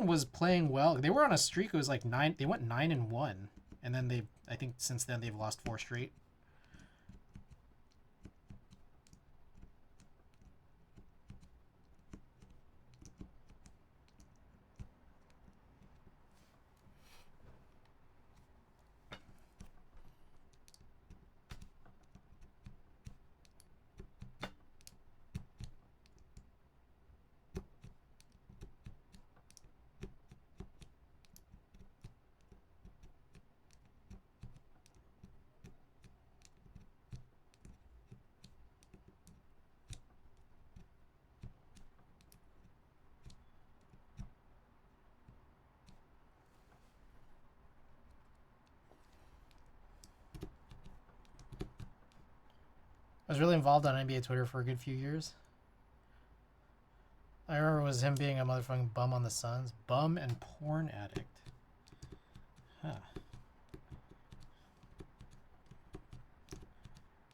was playing well. They were on a streak. It was like 9. They went 9-1, and then I think since then they've lost 4 straight. I was really involved on NBA Twitter for a good few years. I remember it was him being a motherfucking bum on the Suns. Bum and porn addict. Huh.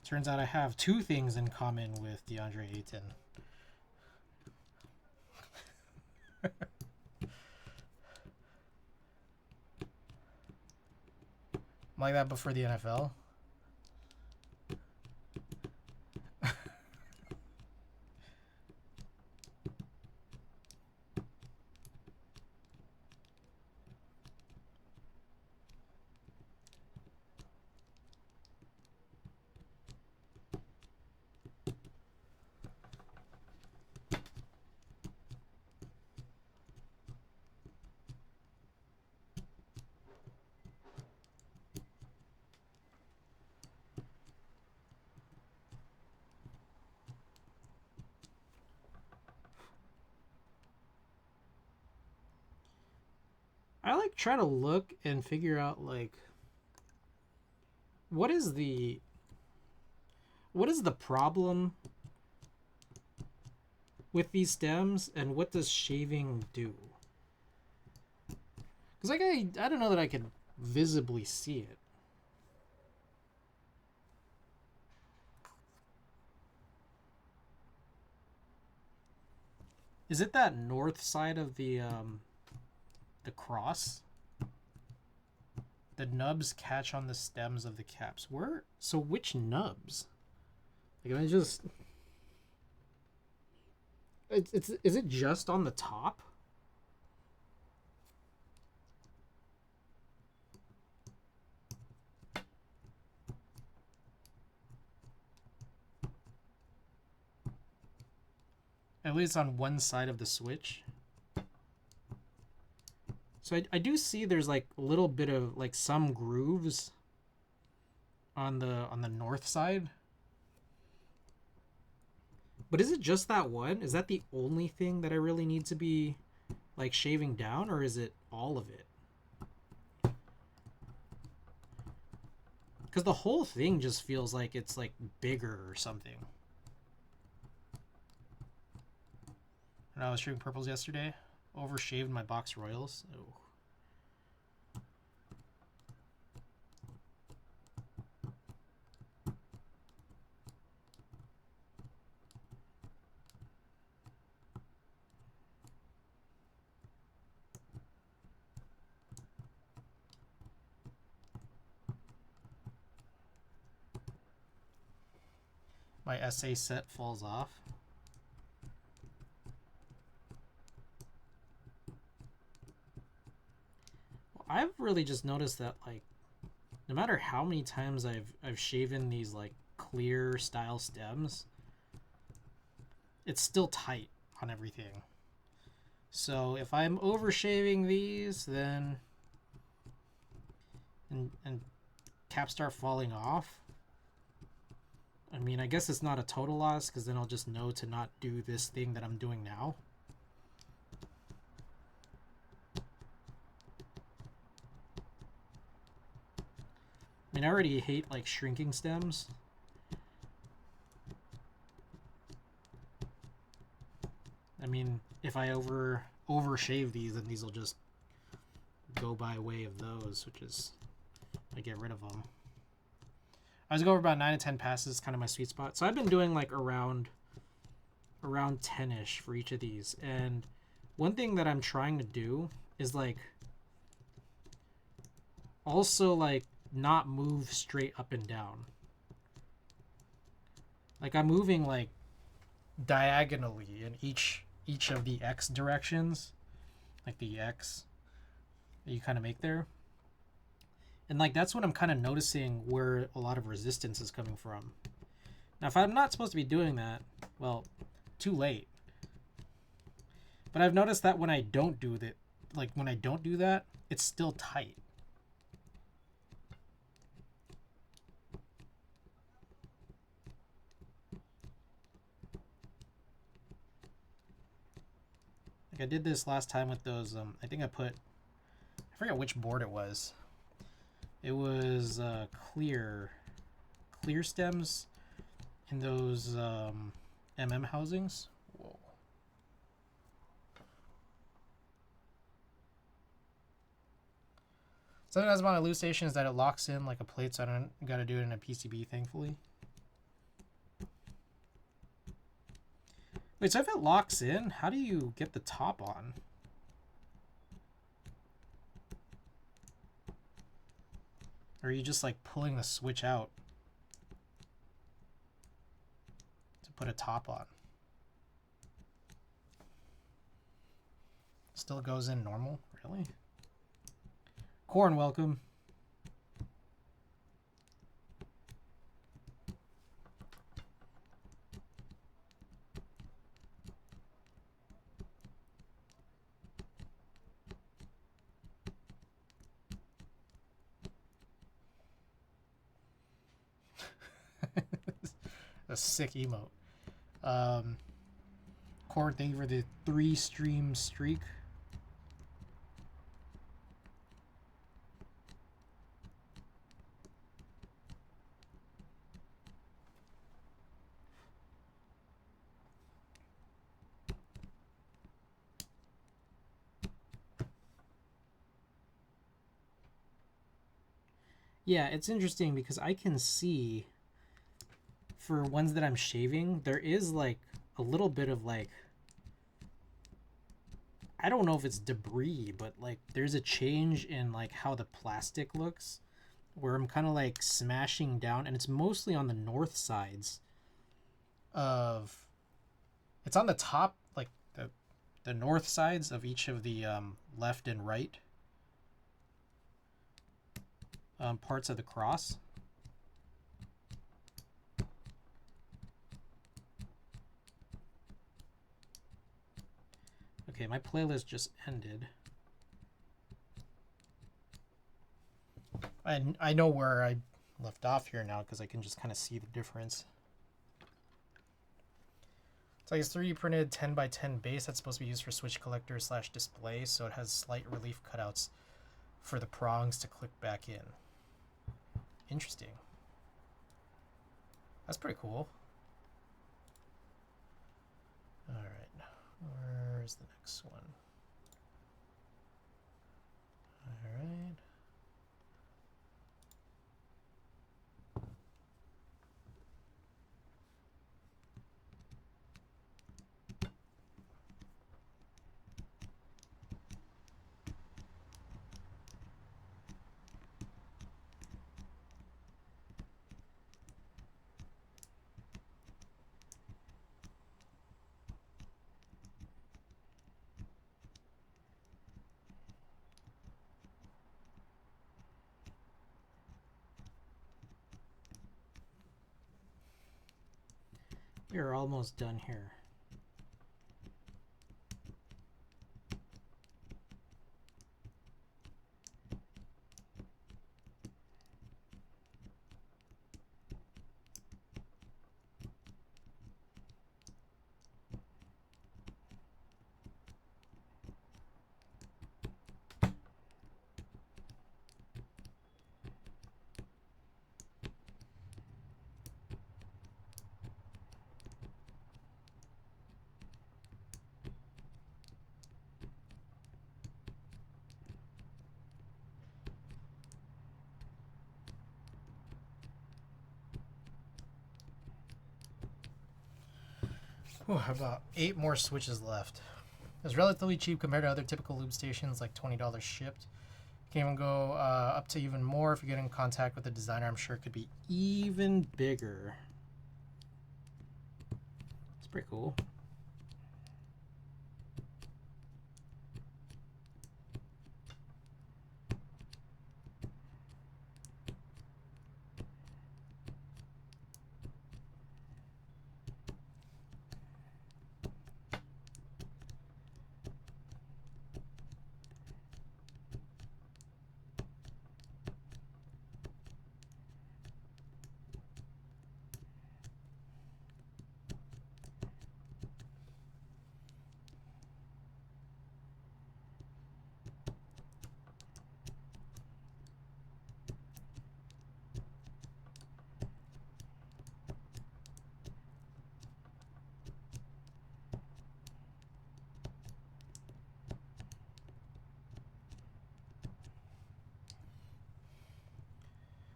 Turns out I have 2 things in common with DeAndre Ayton. I'm like that before the NFL. I like try to look and figure out like what is the what is the problem with these stems, and what does shaving do? Because like I don't know that I can visibly see it. Is it that north side of the cross? The nubs catch on the stems of the caps. Where? So which nubs? Like, am I just... Is it just on the top? At least on one side of the switch. So I do see there's like a little bit of like some grooves on the north side. But is it just that one? Is that the only thing that I really need to be like shaving down, or is it all of it? Because the whole thing just feels like it's like bigger or something. And I was shooting purples yesterday. Overshaved my box royals. Oh. My essay set falls off. Well, I've really just noticed that like no matter how many times I've shaven these like clear style stems, it's still tight on everything. So if I'm overshaving these, then and caps start falling off, I mean, I guess it's not a total loss because then I'll just know to not do this thing that I'm doing now. I mean, I already hate like shrinking stems. I mean, if I overshave these, then these will just go by way of those, which is I get rid of them. I was going over about 9 to 10 passes, kind of my sweet spot. So I've been doing like around 10-ish for each of these. And one thing that I'm trying to do is like also like not move straight up and down. Like I'm moving like diagonally in each of the X directions, like the X that you kind of make there. And like that's what I'm kind of noticing where a lot of resistance is coming from. Now if I'm not supposed to be doing that, well, too late. But I've noticed that when I don't do that, like when I don't do that, it's still tight. Like I did this last time with those, I think I forget which board it was. It was clear stems in those housings. Whoa. Something that's about my loose station is that it locks in like a plate, so I don't gotta do it in a PCB, thankfully. Wait, so if it locks in, how do you get the top on? Or are you just like pulling the switch out to put a top on? Still goes in normal? Really? Corn, welcome. A sick emote. Corn, thank you for the 3-stream streak. Yeah, it's interesting because I can see for ones that I'm shaving, there is like a little bit of like, I don't know if it's debris, but like there's a change in like how the plastic looks where I'm kind of like smashing down, and it's mostly on the north sides of, it's on the top, like the north sides of each of the left and right parts of the cross. Okay, my playlist just ended. I know where I left off here now because I can just kind of see the difference. It's like it's 3D printed 10 by 10 base that's supposed to be used for switch collector / display, so it has slight relief cutouts for the prongs to click back in. Interesting. That's pretty cool. Alright, where's the next one? Alright. We're almost done here. Whew, about 8 more switches left. It's relatively cheap compared to other typical lube stations, like $20 shipped. Can even go up to even more if you get in contact with the designer. I'm sure it could be even bigger. It's pretty cool.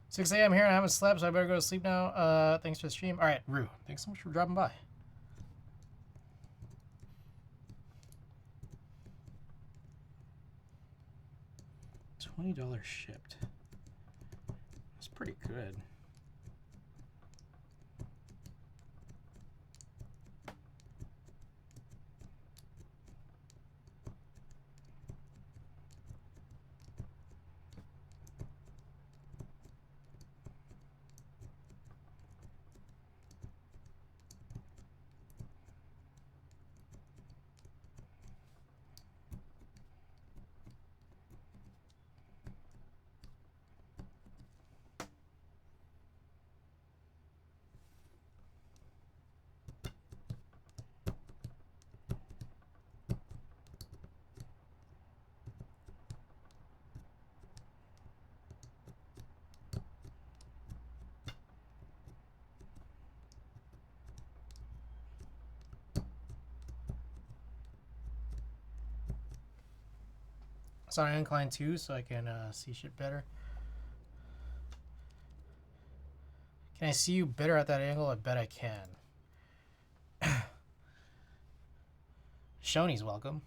Six a.m. here and I haven't slept, so I better go to sleep now. Thanks for the stream. All right, Rue, thanks so much for dropping by. $20 shipped. That's pretty good. It's on incline too, so I can see shit better. Can I see you better at that angle? I bet I can. Shoney's welcome.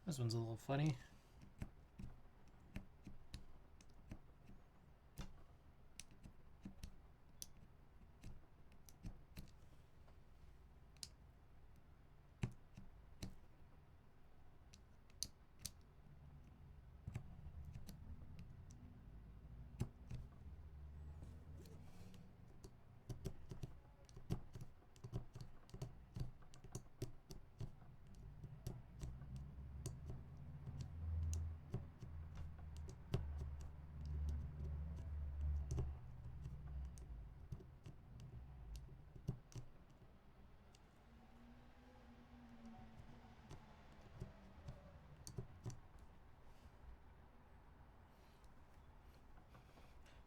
This one's a little funny.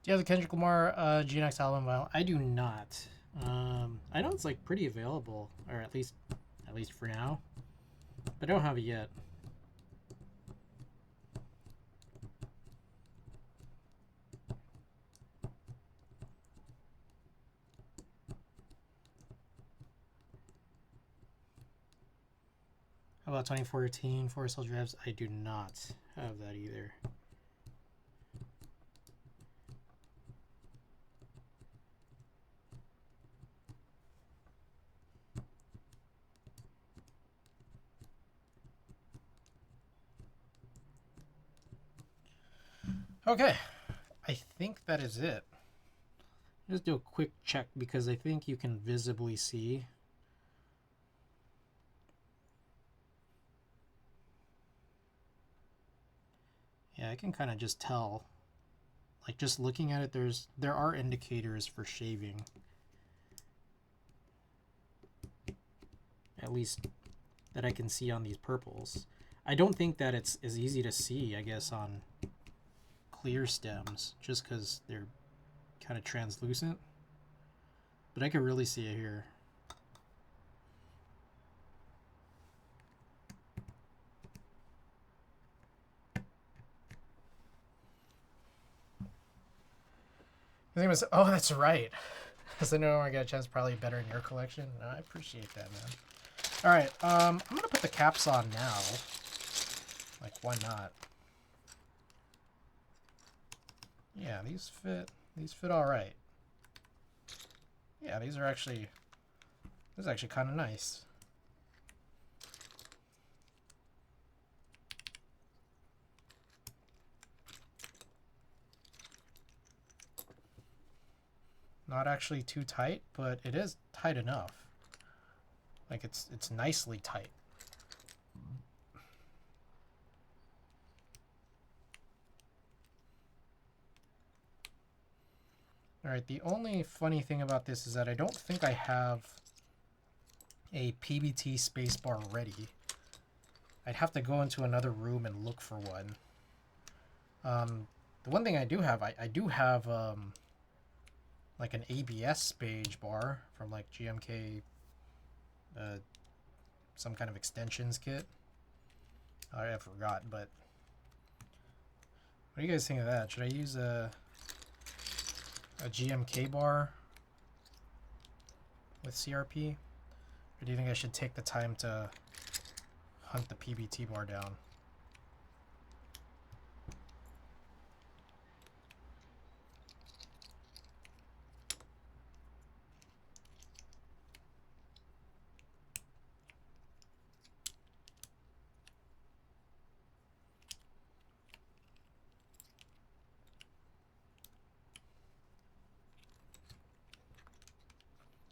Do you have the Kendrick Lamar GNX album vinyl? I do not. I know it's like pretty available, or at least for now, but I don't have it yet. How about 2014 Forest Hill Drives? I do not have that either. Okay, I think that is it. Just do a quick check because I think you can visibly see. Yeah, I can kind of just tell. Like just looking at it, there are indicators for shaving. At least that I can see on these purples. I don't think that it's as easy to see, I guess, on clear stems, just because they're kind of translucent. But I can really see it here. I think it was, oh, that's right. Because I know I got a chance probably better in your collection. No, I appreciate that, man. All right, I'm going to put the caps on now. Like, why not? Yeah, these fit all right. Yeah, this is actually kind of nice. Not actually too tight, but it is tight enough. Like it's nicely tight. All right, the only funny thing about this is that I don't think I have a PBT spacebar ready. I'd have to go into another room and look for one. The one thing I do have, I do have like an ABS spage bar from like GMK, some kind of extensions kit. I forgot, but what do you guys think of that? Should I use a GMK bar with CRP? Or do you think I should take the time to hunt the PBT bar down?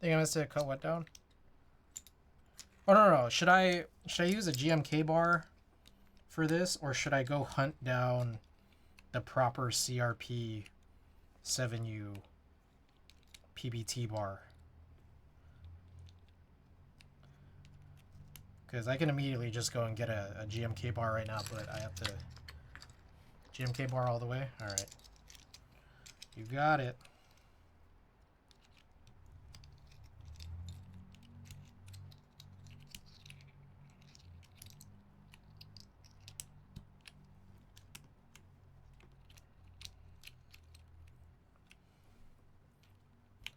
Think I missed it. Cut what down? Oh no. Should I use a GMK bar for this, or should I go hunt down the proper CRP 7U PBT bar? Because I can immediately just go and get a GMK bar right now, but I have to GMK bar all the way. All right, you got it.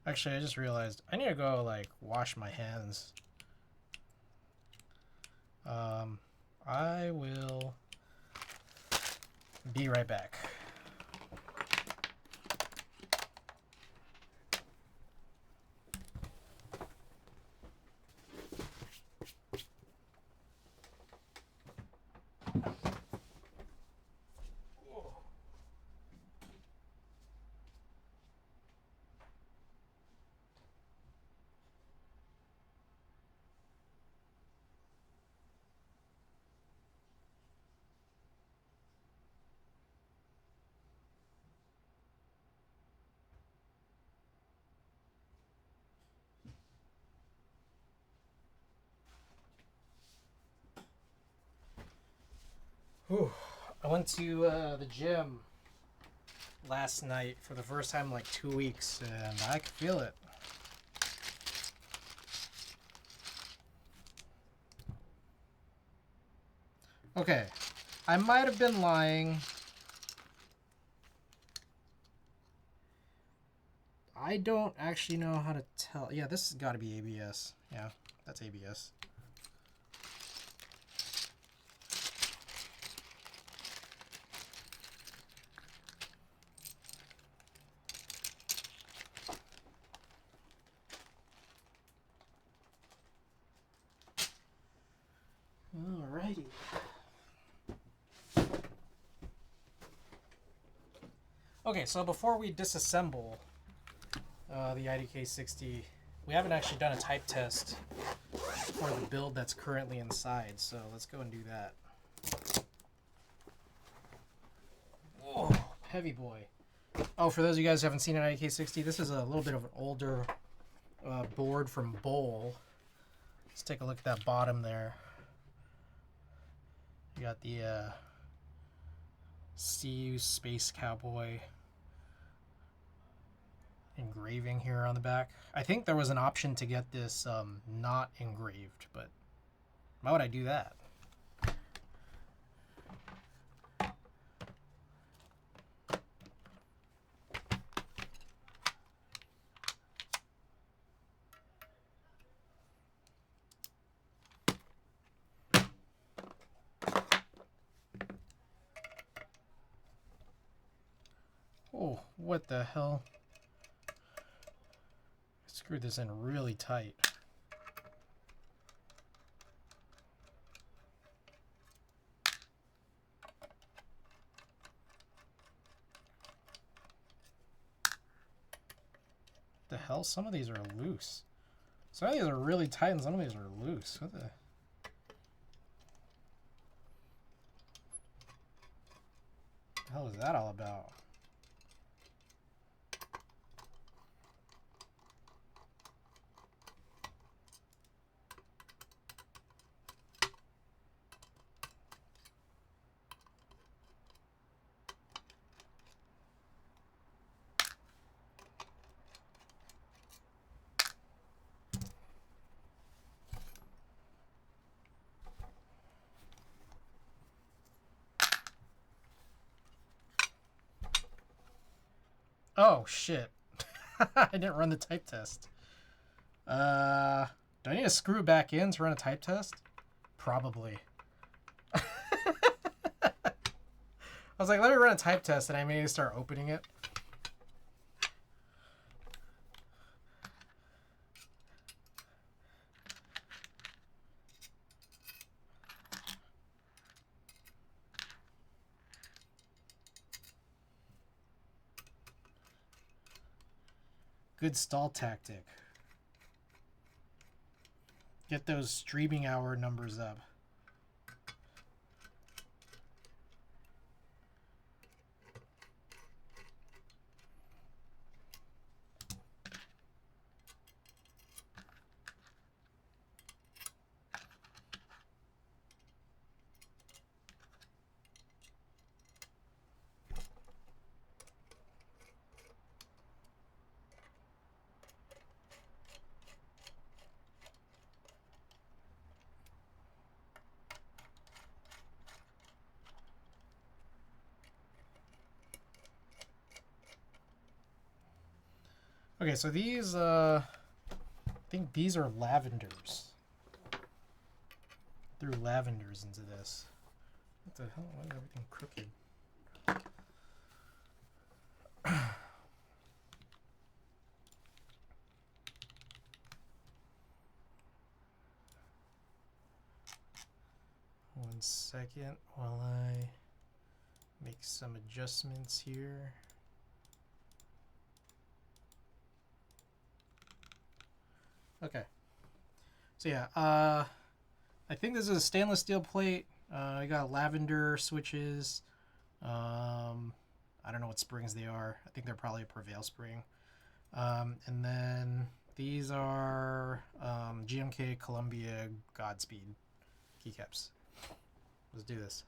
Actually, I just realized I need to go like wash my hands. I will be right back. Whew. I went to the gym last night for the first time in like 2 weeks, and I could feel it. Okay, I might have been lying. I don't actually know how to tell. Yeah, this has got to be ABS. Yeah, that's ABS. Alrighty. Okay, so before we disassemble the idk60, we haven't actually done a type test for the build that's currently inside, so let's go and do that. Whoa, heavy boy. Oh, for those of you guys who haven't seen an idk60, this is a little bit of an older board from Bowl. Let's take a look at that bottom there. You got the CU Space Cowboy engraving here on the back. I think there was an option to get this not engraved, but why would I do that? Oh, what the hell? I screwed this in really tight. What the hell? Some of these are loose. Some of these are really tight and some of these are loose. What the hell is that all about? Oh shit. I didn't run the type test. Do I need to screw it back in to run a type test? Probably. I was like, let me run a type test, and I may start opening it. Good stall tactic. Get those streaming hour numbers up. Okay, so these, I think these are lavenders. Threw lavenders into this. What the hell? Why is everything crooked? One second while I make some adjustments here. Okay. So yeah, I think this is a stainless steel plate. I got lavender switches. I don't know what springs they are. I think they're probably a Prevail spring. And then these are GMK Columbia Godspeed keycaps. Let's do this.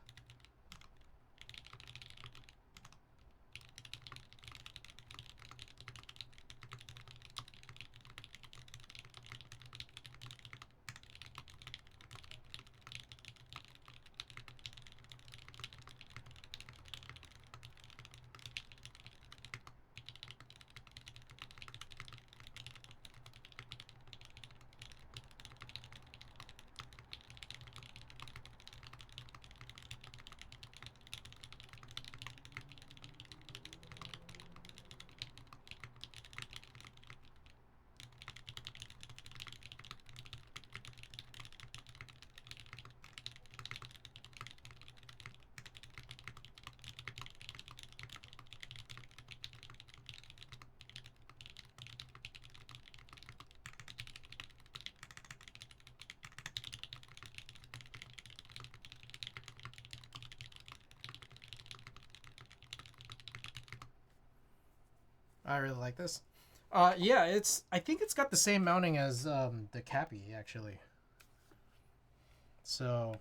I really like this. Yeah, I think it's got the same mounting as the Cappy, actually. So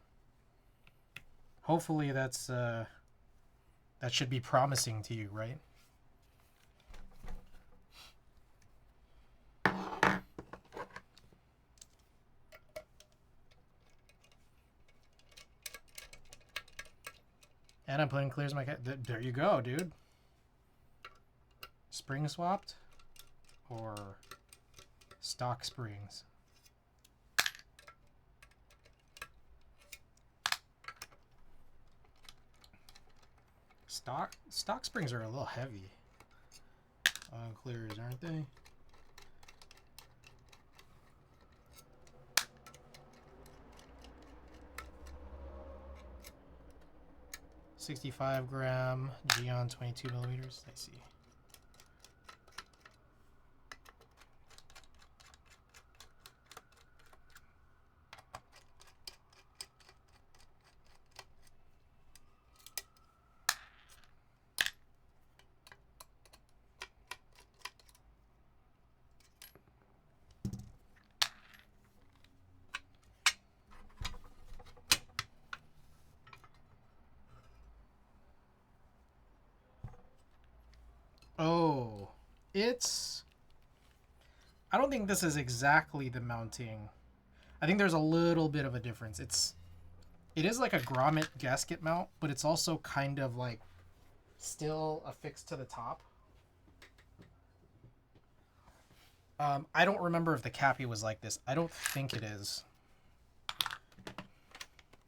hopefully that's that should be promising to you, right? And I'm putting clears my there you go, dude. Spring swapped or stock springs. Stock springs are a little heavy on clears, aren't they? .65 Geon 22 millimeters. I see. Oh, I don't think this is exactly the mounting. I think there's a little bit of a difference. It is like a grommet gasket mount, but it's also kind of like still affixed to the top. I don't remember if the Cappy was like this. I don't think it is.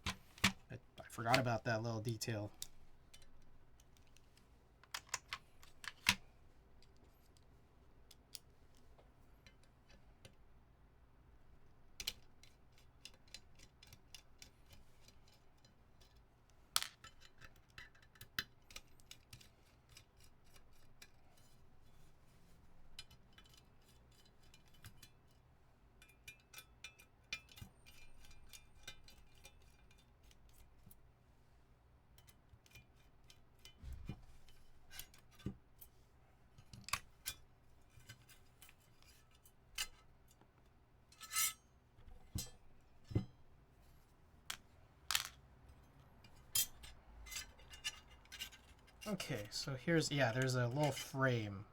I forgot about that little detail. Okay, so here's, yeah, there's a little frame.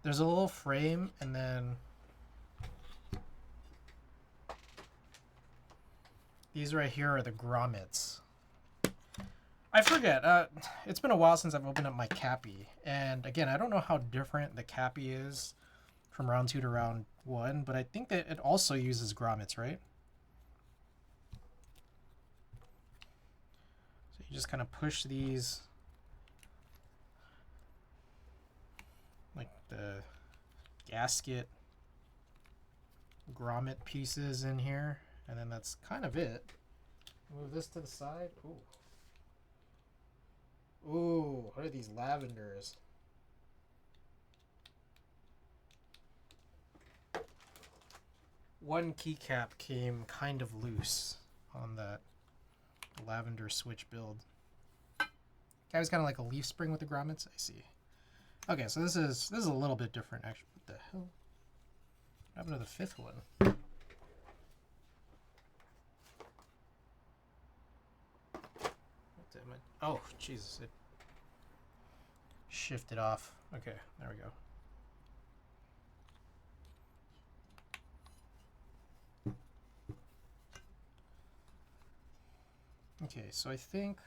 There's a little frame, and then these right here are the grommets. I forget. It's been a while since I've opened up my Cappy, and again, I don't know how different the Cappy is from round 2 to round 1, but I think that it also uses grommets, right? So you just kind of push these, like the gasket grommet pieces in here, and then that's kind of it. Move this to the side. Ooh. Ooh, what are these lavenders? One keycap came kind of loose on that lavender switch build. It was kind of like a leaf spring with the grommets. I see. Okay, so this is a little bit different actually. What the hell? What happened to the fifth one? Oh, Jesus. It shifted off. Okay, there we go. Okay, so I think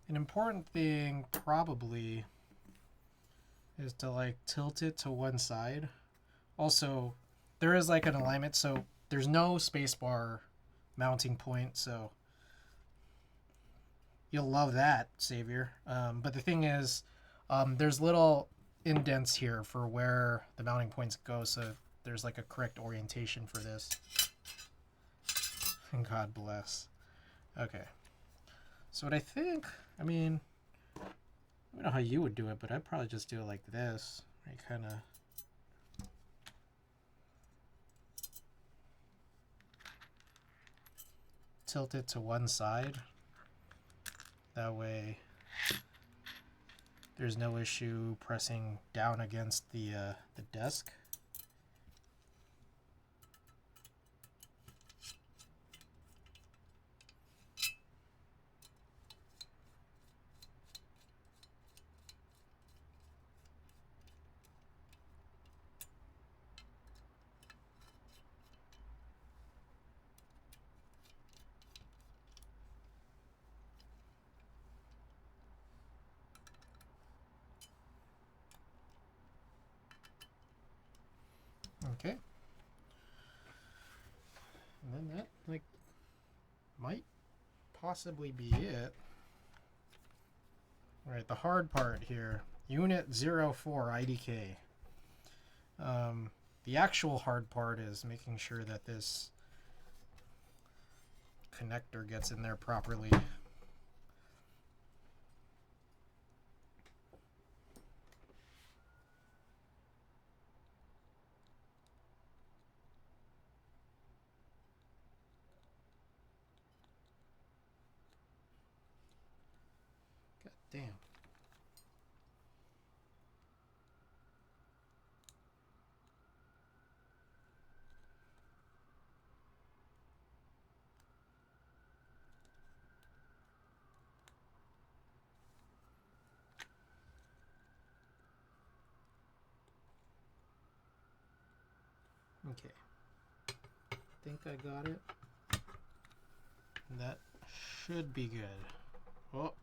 an important thing probably is to like tilt it to one side. Also, there is like an alignment, so there's no spacebar mounting point, so you'll love that, Savior. But the thing is, there's little indents here for where the mounting points go, so there's like a correct orientation for this. God bless. Okay. So what I think, I mean, I don't know how you would do it, but I'd probably just do it like this. Right, kind of. Tilt it to one side. That way there's no issue pressing down against the desk. Okay. And then that, like, might possibly be it. All right, the hard part here. Unit 04 IDK. The actual hard part is making sure that this connector gets in there properly. God damn. Okay. I think I got it. That should be good. Oh.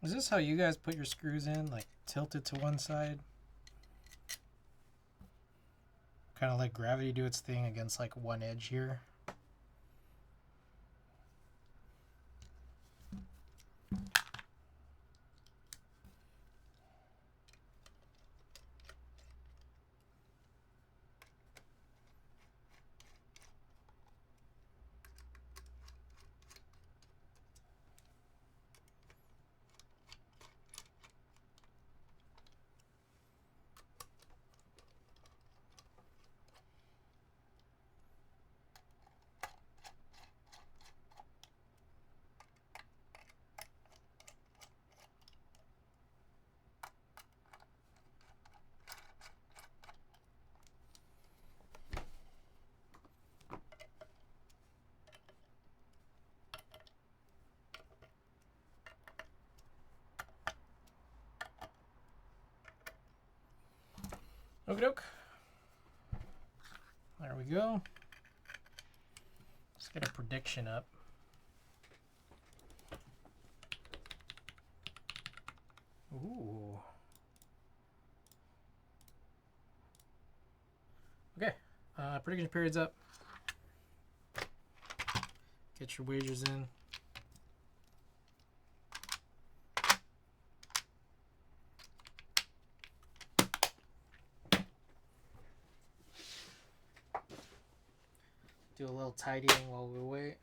Is this how you guys put your screws in? Like tilted to one side? Kind of let gravity do its thing against like one edge here. Okie doke. There we go. Let's get a prediction up. Ooh. Okay. Prediction period's up. Get your wagers in. Do a little tidying while we wait.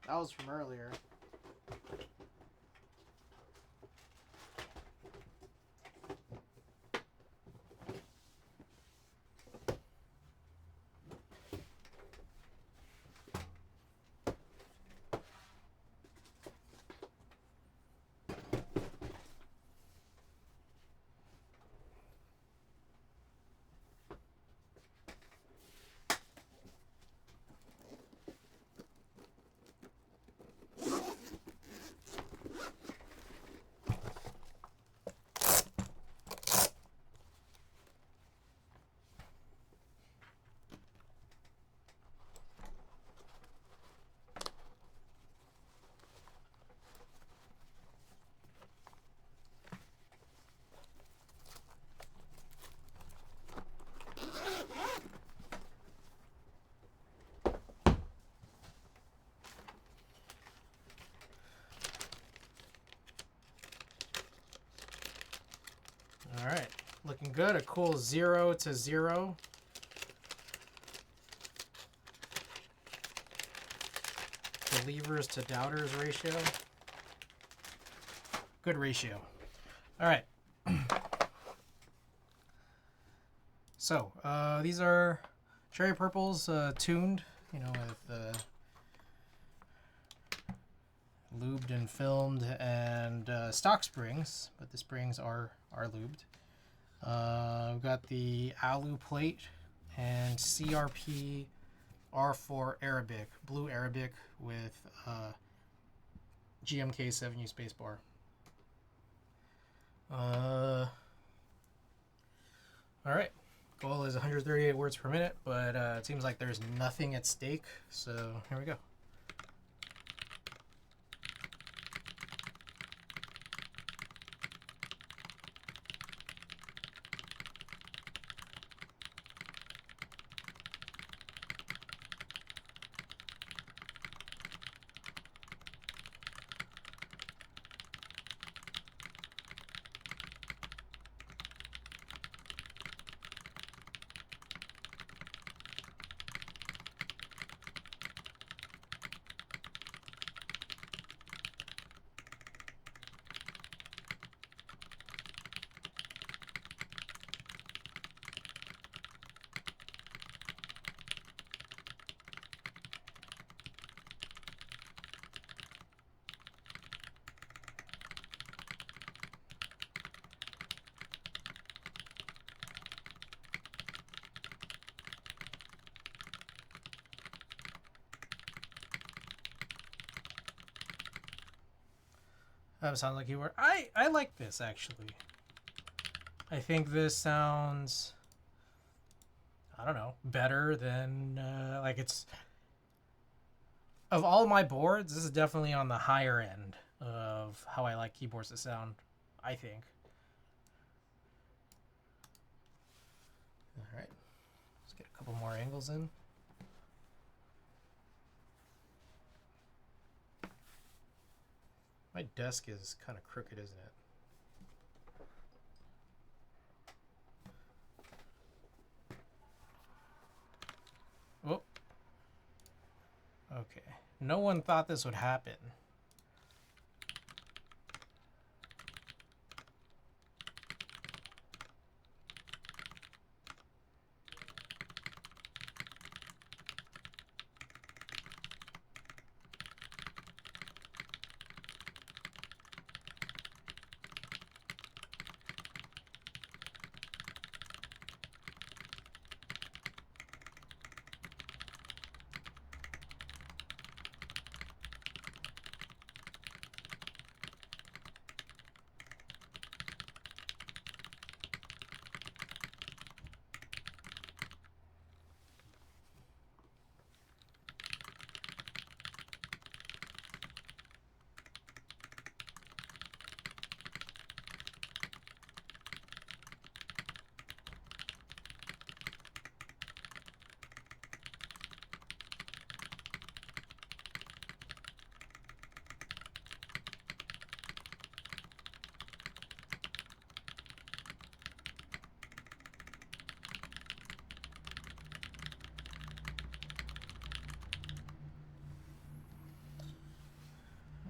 That was from earlier. All right, looking good. A cool 0 to 0. Believers to doubters ratio. Good ratio. All right. So these are cherry purples tuned, you know, with lubed and filmed, and stock springs, but the springs are lubed. We've got the alu plate and CRP R4 Arabic, blue Arabic with GMK 7U spacebar. All right, goal is 138 words per minute, but it seems like there's nothing at stake, so here we go. Sounds like keyboard. I like this actually. I think this sounds, I don't know, better than like it's, of all my boards, this is definitely on the higher end of how I like keyboards to sound, I think. All right, let's get a couple more angles in. My desk is kind of crooked, isn't it? Oh. Okay. No one thought this would happen.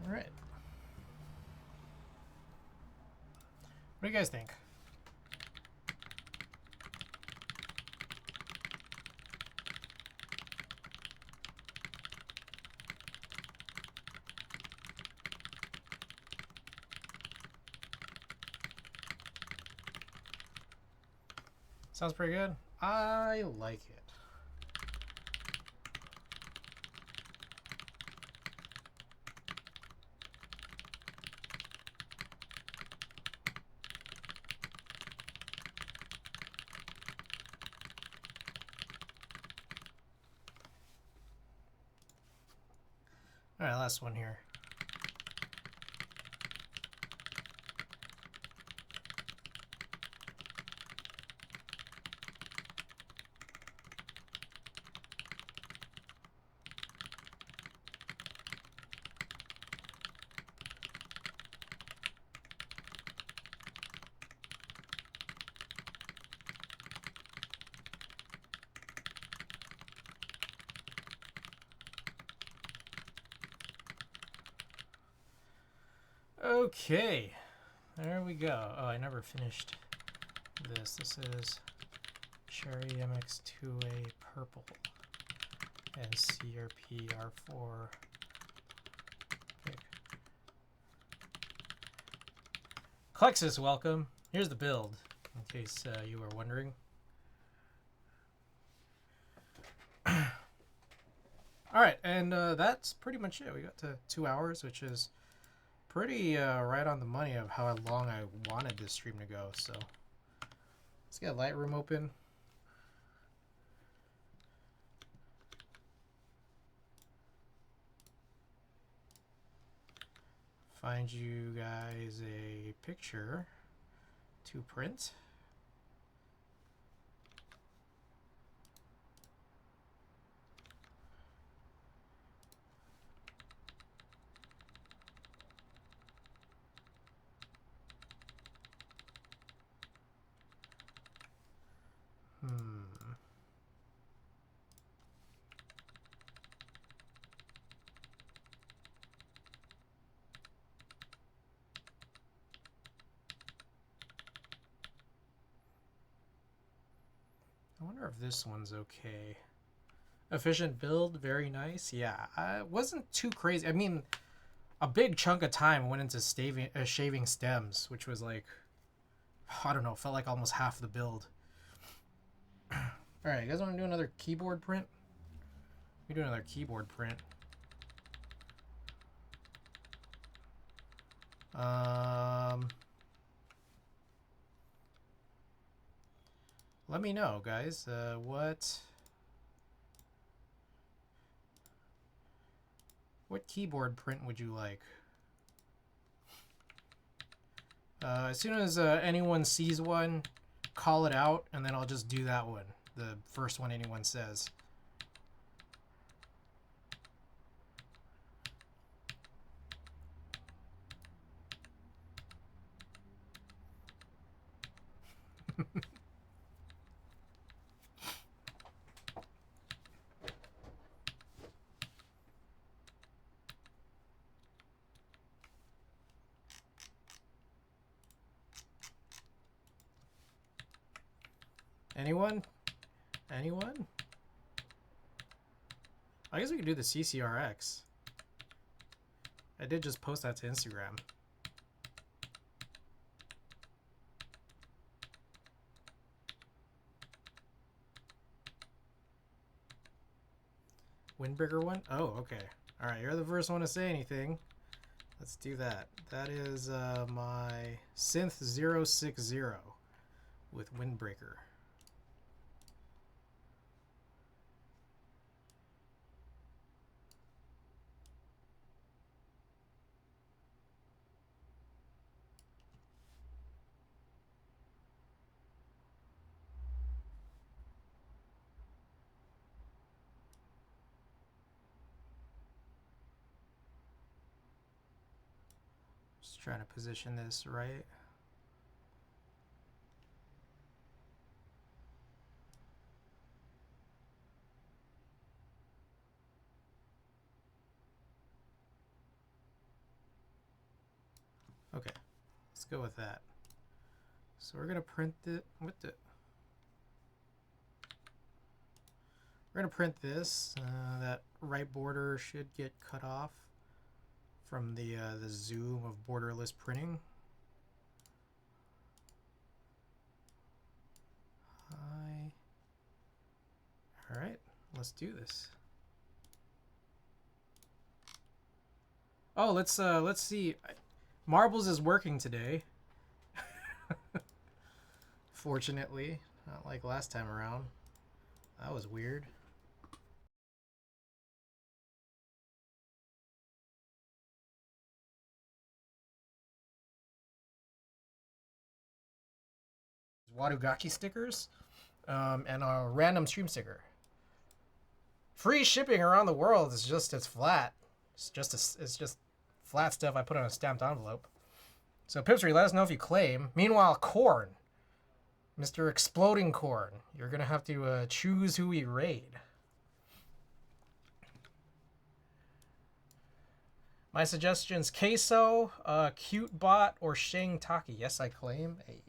All right. What do you guys think? Sounds pretty good. I like it. All right, last one here. Okay, there we go. Oh, I never finished this. This is Cherry MX2A Purple and CRP R4 pick. Klexus, welcome. Here's the build, in case you were wondering. All right, and that's pretty much it. We got to 2 hours, which is pretty right on the money of how long I wanted this stream to go. So let's get Lightroom open. Find you guys a picture to print. I wonder if this one's okay. Efficient build, very nice. Yeah, it wasn't too crazy. I mean, a big chunk of time went into shaving stems, which was like, I don't know, felt like almost half the build. All right, you guys want to do another keyboard print? We do another keyboard print. Let me know, guys. What keyboard print would you like? As soon as anyone sees one, call it out, and then I'll just do that one. The first one anyone says. Anyone? Anyone? I guess we could do the CCRX. I did just post that to Instagram. Windbreaker one? Oh, okay. All right, you're the first one to say anything. Let's do that. That is my Synth 060 with Windbreaker. Just trying to position this right. Okay, let's go with that. So we're gonna print it. We're gonna print this. That right border should get cut off from the zoom of borderless printing. Hi. All right, let's do this. Oh, let's see. Marbles is working today. Fortunately, not like last time around. That was weird. Wadugaki stickers, and a random stream sticker. Free shipping around the world. It's flat. It's just flat stuff I put on a stamped envelope. So Pipsry, let us know if you claim. Meanwhile, Corn, Mr. Exploding Corn, you're gonna have to choose who we raid. My suggestions: Queso, Cute Bot, or Shang Taki. Yes, I claim. Hey.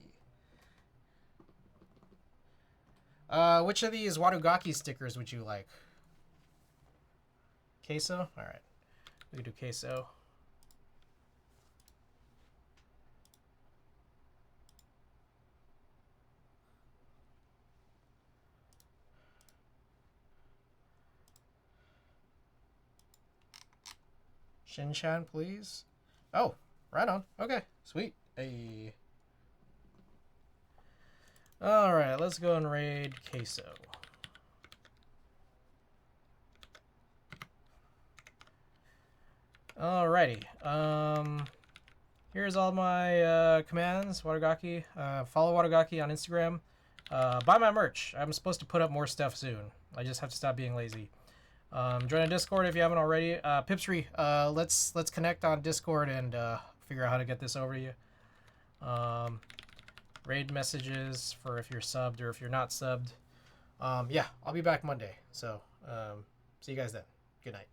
Which of these Wadugaki stickers would you like? Queso? Alright. We can do queso. Shinchan, please. Oh, right on. Okay, sweet. Hey. Alright, let's go and raid queso. Alrighty. Here's all my commands. Wadugaki. Follow Wadugaki on Instagram. Buy my merch. I'm supposed to put up more stuff soon. I just have to stop being lazy. Join a Discord if you haven't already. Pipsry, let's connect on Discord and figure out how to get this over to you. Raid messages for if you're subbed or if you're not subbed. Yeah, I'll be back Monday. So see you guys then. Good night.